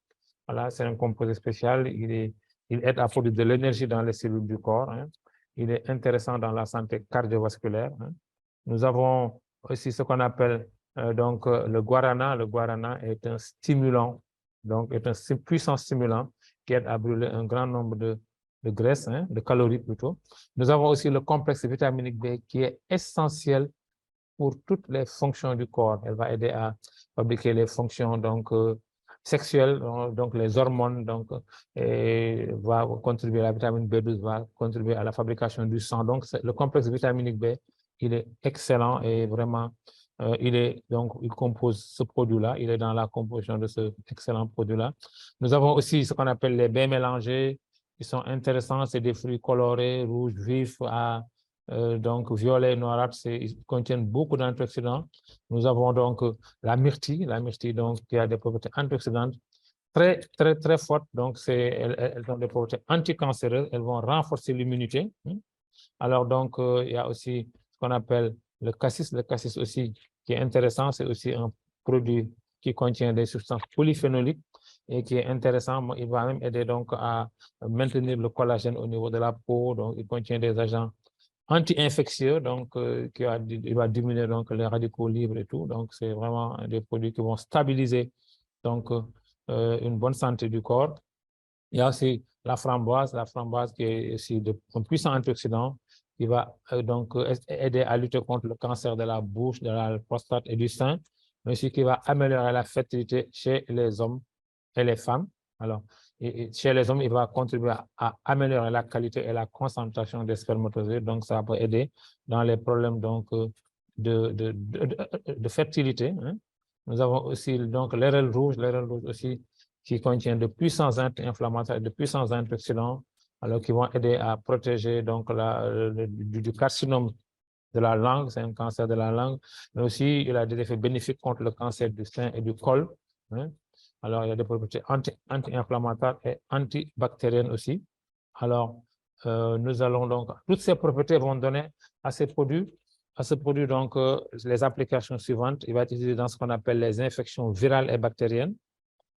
Speaker 1: Voilà, c'est un composé spécial. Il aide à produire de l'énergie dans les cellules du corps. Hein. Il est intéressant dans la santé cardiovasculaire. Hein. Nous avons aussi ce qu'on appelle donc, le guarana. Le guarana est un stimulant, donc est un puissant stimulant qui aide à brûler un grand nombre de graisses, hein, de calories plutôt. Nous avons aussi le complexe vitaminique B qui est essentiel pour toutes les fonctions du corps. Elle va aider à fabriquer les fonctions donc, sexuelles, donc les hormones, donc, et va contribuer, la vitamine B12 va contribuer à la fabrication du sang. Donc, le complexe vitaminique B, il est excellent et vraiment, il compose ce produit-là, il est dans la composition de ce excellent produit-là. Nous avons aussi ce qu'on appelle les baies mélangées, qui sont intéressants, c'est des fruits colorés, rouges, vifs, donc violet, noirâtre, ils contiennent beaucoup d'antioxydants. Nous avons donc la myrtille donc, qui a des propriétés antioxydantes très, très, très fortes. Donc, elles ont des propriétés anticancéreuses, elles vont renforcer l'immunité. Alors, donc, il y a aussi ce qu'on appelle le cassis. Le cassis aussi, qui est intéressant, c'est aussi un produit qui contient des substances polyphénoliques et qui est intéressant. Il va même aider donc à maintenir le collagène au niveau de la peau. Donc, il contient des agents anti-infectieux, donc il va diminuer donc, les radicaux libres et tout. Donc, c'est vraiment des produits qui vont stabiliser donc, une bonne santé du corps. Il y a aussi la framboise qui est aussi un puissant antioxydant qui va donc aider à lutter contre le cancer de la bouche, de la prostate et du sein, mais aussi qui va améliorer la fertilité chez les hommes et les femmes. Alors, chez les hommes, il va contribuer à améliorer la qualité et la concentration des spermatozoïdes. Donc, ça peut aider dans les problèmes donc, de fertilité. Hein. Nous avons aussi donc l'érel rouge aussi, qui contient de puissants anti-inflammatoires et de puissants antioxydants, alors qui vont aider à protéger donc, du carcinome de la langue, c'est un cancer de la langue, mais aussi il a des effets bénéfiques contre le cancer du sein et du col. Hein. Alors, il y a des propriétés anti-inflammatoires et antibactériennes aussi. Alors, nous allons donc, toutes ces propriétés vont donner à ces produits à ce produit donc les applications suivantes. Il va être utilisé dans ce qu'on appelle les infections virales et bactériennes.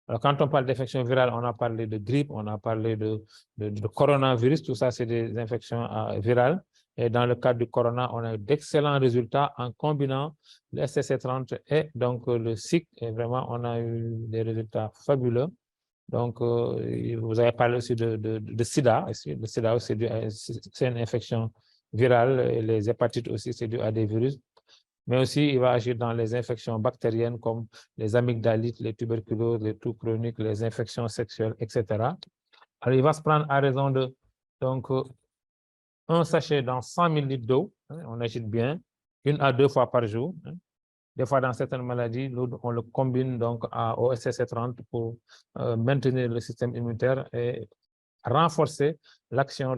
Speaker 1: Alors, quand on parle d'infections virales, on a parlé de grippe, on a parlé de coronavirus, tout ça, c'est des infections virales. Et dans le cadre du corona, on a d'excellents résultats en combinant le STC30 et donc le SIC. Et vraiment, on a eu des résultats fabuleux. Donc, vous avez parlé aussi de SIDA. Le SIDA, c'est une infection virale. Et les hépatites aussi, c'est dû à des virus. Mais aussi, il va agir dans les infections bactériennes comme les amygdalites, les tuberculoses, les toux chroniques, les infections sexuelles, etc. Alors, il va se prendre à raison de donc, un sachet dans 100 000 litres d'eau. On agite bien, 1 à 2 fois par jour. Des fois, dans certaines maladies, on le combine donc au STC30 pour maintenir le système immunitaire et renforcer l'action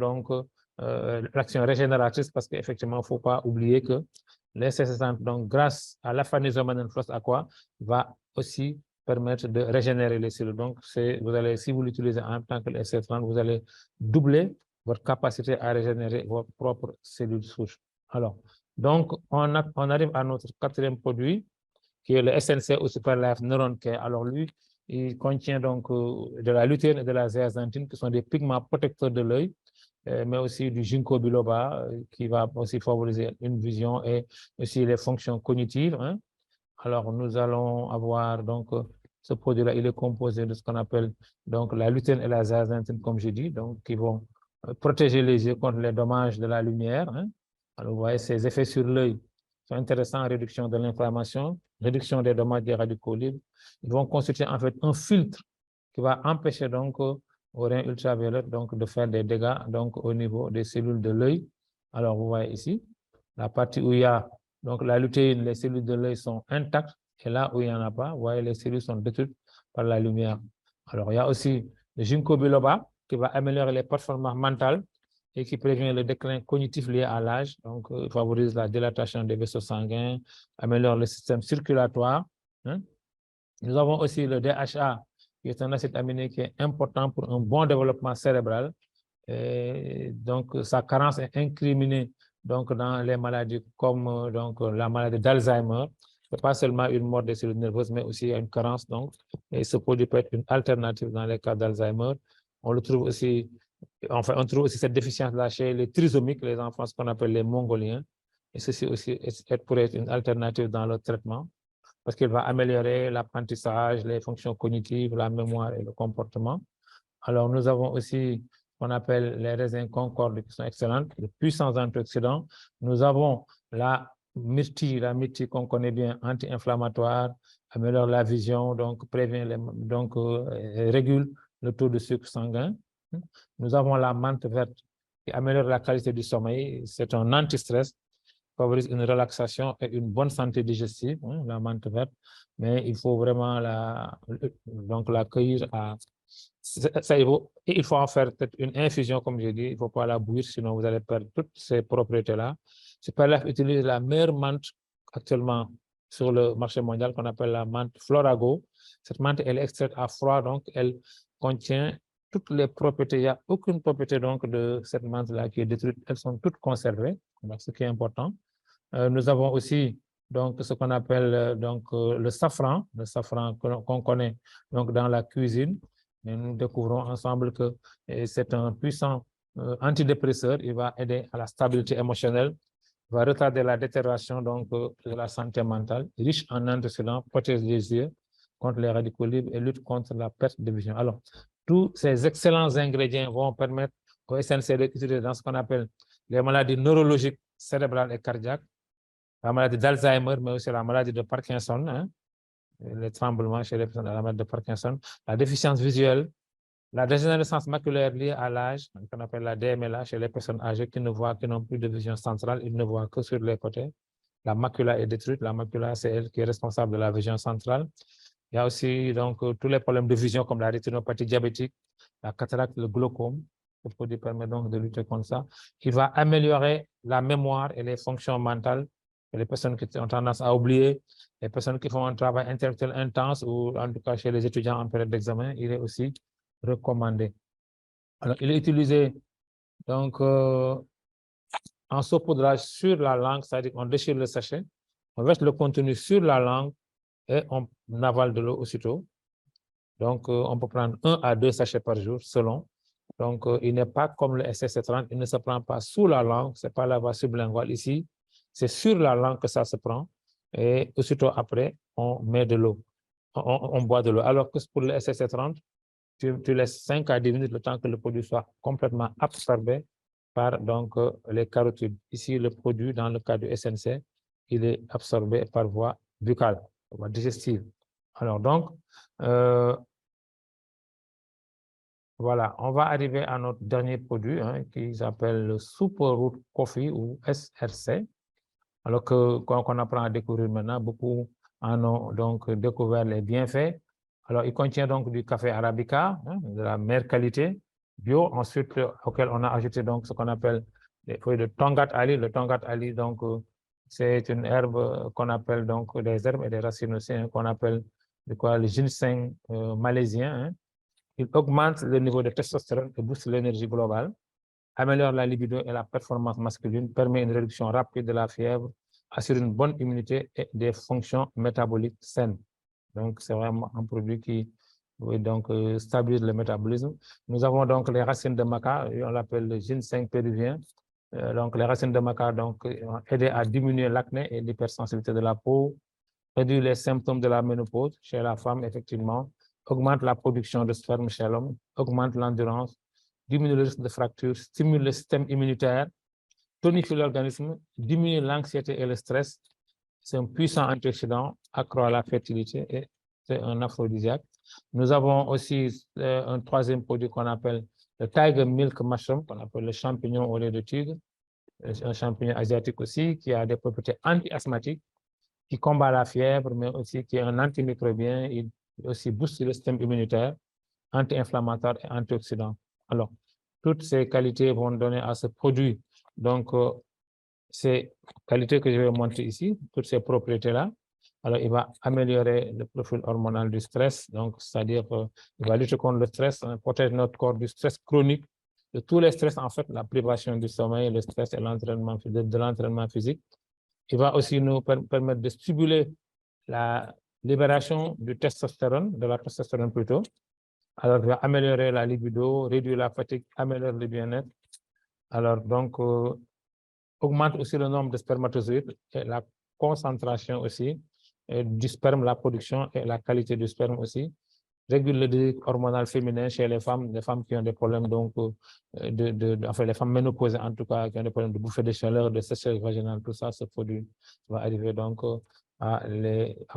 Speaker 1: l'action régénératrice, parce qu'effectivement, il ne faut pas oublier que le STC30, donc grâce à l'afanisomanine floss aqua, va aussi permettre de régénérer les cellules. Donc, si vous l'utilisez en même temps que le STC30, vous allez doubler votre capacité à régénérer vos propres cellules souches. Alors, donc, on arrive à notre quatrième produit, qui est le SNC ou Super Life Neuron Care. Alors, lui, il contient donc de la lutéine et de la zéaxanthine, qui sont des pigments protecteurs de l'œil, mais aussi du ginkgo biloba, qui va aussi favoriser une vision et aussi les fonctions cognitives. Alors, nous allons avoir donc ce produit-là, il est composé de ce qu'on appelle donc la lutéine et la zéaxanthine, comme je dis, donc qui vont protéger les yeux contre les dommages de la lumière. Alors, vous voyez, ces effets sur l'œil sont intéressants en réduction de l'inflammation, réduction des dommages des radicaux libres. Ils vont constituer en fait un filtre qui va empêcher donc aux rayons ultraviolets donc de faire des dégâts donc au niveau des cellules de l'œil. Alors, vous voyez ici, la partie où il y a donc la lutéine, les cellules de l'œil sont intactes, et là où il n'y en a pas, vous voyez, les cellules sont détruites par la lumière. Alors, il y a aussi le ginkgo biloba qui va améliorer les performances mentales et qui prévient le déclin cognitif lié à l'âge, donc favorise la dilatation des vaisseaux sanguins, améliore le système circulatoire. Nous avons aussi le DHA, qui est un acide aminé qui est important pour un bon développement cérébral. Et donc, sa carence est incriminée donc, dans les maladies comme donc, la maladie d'Alzheimer. Ce n'est pas seulement une mort des cellules nerveuses, mais aussi une carence. Donc, et ce produit peut être une alternative dans les cas d'Alzheimer. On le trouve aussi, enfin, on trouve aussi cette déficience-là chez les trisomiques, les enfants, ce qu'on appelle les mongoliens. Et ceci aussi pourrait être une alternative dans le traitement, parce qu'il va améliorer l'apprentissage, les fonctions cognitives, la mémoire et le comportement. Alors, nous avons aussi ce qu'on appelle les raisins Concorde, qui sont excellentes, de puissants antioxydants. Nous avons la myrtille qu'on connaît bien, anti-inflammatoire, améliore la vision, donc prévient régule le taux de sucre sanguin. Nous avons la menthe verte qui améliore la qualité du sommeil. C'est un anti-stress, favorise une relaxation et une bonne santé digestive, la menthe verte, mais il faut vraiment la cueillir à... il faut en faire peut-être une infusion, comme je dis, il ne faut pas la bouillir, sinon vous allez perdre toutes ces propriétés-là. Super Life utilise la meilleure menthe actuellement sur le marché mondial, qu'on appelle la menthe Florago. Cette menthe, elle est extraite à froid, donc elle contient toutes les propriétés. Il n'y a aucune propriété donc, de cette menthe-là qui est détruite. Elles sont toutes conservées, donc, ce qui est important. Nous avons aussi donc, ce qu'on appelle le safran qu'on connaît donc, dans la cuisine. Et nous découvrons ensemble que c'est un puissant antidépresseur. Il va aider à la stabilité émotionnelle, va retarder la détérioration donc, de la santé mentale, riche en antioxydants, protège les yeux contre les radicaux libres et lutte contre la perte de vision. Alors, tous ces excellents ingrédients vont permettre au SNC d'utiliser dans ce qu'on appelle les maladies neurologiques, cérébrales et cardiaques, la maladie d'Alzheimer, mais aussi la maladie de Parkinson, les tremblements chez les personnes à la maladie de Parkinson, la déficience visuelle, la dégénérescence maculaire liée à l'âge, qu'on appelle la DMLA chez les personnes âgées qui n'ont plus de vision centrale, ils ne voient que sur les côtés. La macula est détruite, la macula, c'est elle qui est responsable de la vision centrale. Il y a aussi donc, tous les problèmes de vision comme la rétinopathie diabétique, la cataracte, le glaucome. Ce produit permet donc de lutter contre ça. Il va améliorer la mémoire et les fonctions mentales. Les personnes qui ont tendance à oublier, les personnes qui font un travail intellectuel intense ou en tout cas chez les étudiants en période d'examen, il est aussi recommandé. Alors, il est utilisé donc, en en saupoudrage sur la langue, c'est-à-dire qu'on déchire le sachet, on verse le contenu sur la langue et on avale de l'eau aussitôt. Donc, on peut prendre 1 à 2 sachets par jour, selon. Donc, il n'est pas comme le SSC30, il ne se prend pas sous la langue, ce n'est pas la voie sublinguale ici, c'est sur la langue que ça se prend. Et aussitôt après, on met de l'eau, on boit de l'eau. Alors que pour le SSC30, tu laisses 5 à 10 minutes le temps que le produit soit complètement absorbé par donc, les carotides. Ici, le produit, dans le cas du SNC, il est absorbé par voie buccale, par voie digestive. Alors donc, voilà, on va arriver à notre dernier produit qui s'appelle le Superroot Coffee ou SRC. Alors qu'on apprend à découvrir maintenant, beaucoup en ont donc découvert les bienfaits. Alors, il contient donc du café arabica, de la meilleure qualité, bio, ensuite auquel on a ajouté donc ce qu'on appelle les feuilles de Tongat Ali. Le Tongat Ali, donc, c'est une herbe qu'on appelle donc des herbes et des racines aussi, qu'on appelle le ginseng malaisien. Il augmente le niveau de testostérone et booste l'énergie globale, améliore la libido et la performance masculine, permet une réduction rapide de la fièvre, assure une bonne immunité et des fonctions métaboliques saines. Donc, c'est vraiment un produit qui donc, stabilise le métabolisme. Nous avons donc les racines de maca, on l'appelle le ginseng péruvien. Donc, les racines de maca ont aidé à diminuer l'acné et l'hypersensibilité de la peau, réduire les symptômes de la ménopause chez la femme, effectivement, augmente la production de sperme chez l'homme, augmente l'endurance, diminue le risque de fracture, stimule le système immunitaire, tonifie l'organisme, diminue l'anxiété et le stress. C'est un puissant antioxydant, accroît la fertilité et c'est un aphrodisiaque. Nous avons aussi un troisième produit qu'on appelle le Tiger Milk Mushroom, qu'on appelle le champignon au lait de tigre, un champignon asiatique aussi qui a des propriétés anti-asthmatiques, qui combat la fièvre, mais aussi qui est un antimicrobien, il aussi booste le système immunitaire, anti-inflammatoire et antioxydant. Alors, toutes ces qualités vont donner à ce produit, donc, ces qualités que je vais montrer ici, toutes ces propriétés-là. Alors, il va améliorer le profil hormonal du stress, donc, c'est-à-dire qu'il va lutter contre le stress, protéger notre corps du stress chronique, de tous les stress, en fait, la privation du sommeil, le stress et l'entraînement de l'entraînement physique. Il va aussi nous permettre de stimuler la libération du testostérone, de la testostérone plutôt. Alors, il va améliorer la libido, réduire la fatigue, améliorer le bien-être. Alors, donc, augmente aussi le nombre de spermatozoïdes et la concentration aussi du sperme, la production et la qualité du sperme aussi. Régule le désir hormonal féminin chez les femmes qui ont des problèmes, donc, enfin, les femmes ménopausées en tout cas, qui ont des problèmes de bouffée de chaleur, de sécheresse vaginale, tout ça, ce produit va arriver donc à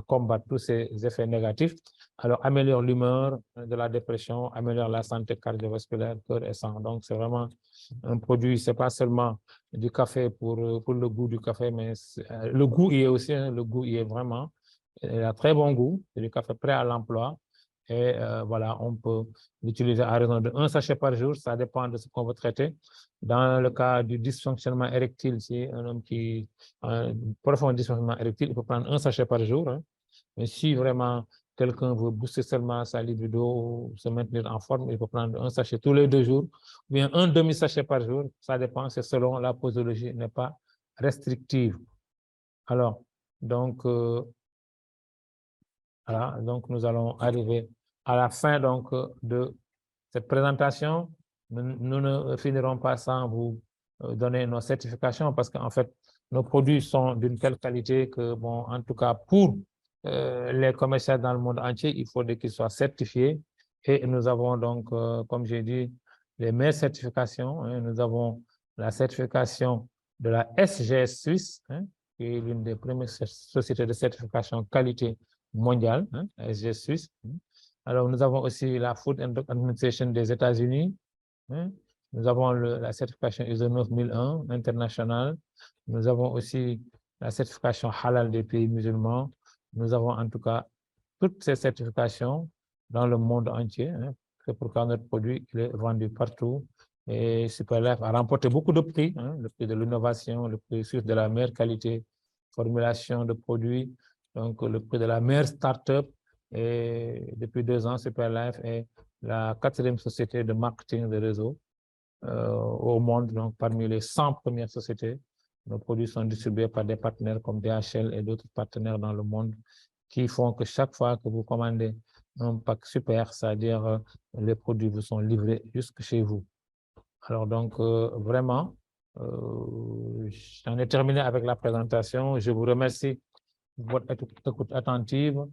Speaker 1: combattre tous ces effets négatifs. Alors, améliore l'humeur de la dépression, améliore la santé cardiovasculaire, cœur et sang. Donc, c'est vraiment un produit, ce n'est pas seulement du café pour le goût du café, mais le goût y est aussi, le goût y est vraiment. Il a très bon goût, c'est du café prêt à l'emploi. Et voilà, on peut l'utiliser à raison de 1 sachet par jour, ça dépend de ce qu'on veut traiter. Dans le cas du dysfonctionnement érectile, si un homme qui a un profond dysfonctionnement érectile, il peut prendre 1 sachet par jour. Mais si vraiment quelqu'un veut booster seulement sa libido, se maintenir en forme, il peut prendre 1 sachet tous les 2 jours, ou bien un demi-sachet par jour, ça dépend, c'est selon la posologie, n'est pas restrictive. Alors, donc, voilà, donc nous allons arriver à la fin donc, de cette présentation. Nous ne finirons pas sans vous donner nos certifications parce qu'en fait, nos produits sont d'une telle qualité que, bon, en tout cas, pour les commerciaux dans le monde entier, il faut qu'ils soient certifiés. Et nous avons donc, comme j'ai dit, les meilleures certifications. Nous avons la certification de la SGS Suisse, qui est l'une des premières sociétés de certification qualité mondiale, SGS Suisse. Alors, nous avons aussi la Food and Drug Administration des États-Unis. Nous avons la certification ISO 9001 internationale. Nous avons aussi la certification halal des pays musulmans. Nous avons en tout cas toutes ces certifications dans le monde entier. C'est pourquoi notre produit il est vendu partout. Et Superlife a remporté beaucoup de prix, le prix de l'innovation, le prix de la meilleure qualité, formulation de produits, donc le prix de la meilleure start-up. Et depuis 2 ans, Superlife est la 4e société de marketing de réseau au monde, donc parmi les 100 premières sociétés Nos produits sont distribués par des partenaires comme DHL et d'autres partenaires dans le monde qui font que chaque fois que vous commandez un pack super, c'est-à-dire les produits vous sont livrés jusque chez vous. Alors donc, vraiment, j'en ai terminé avec la présentation. Je vous remercie de votre écoute attentive.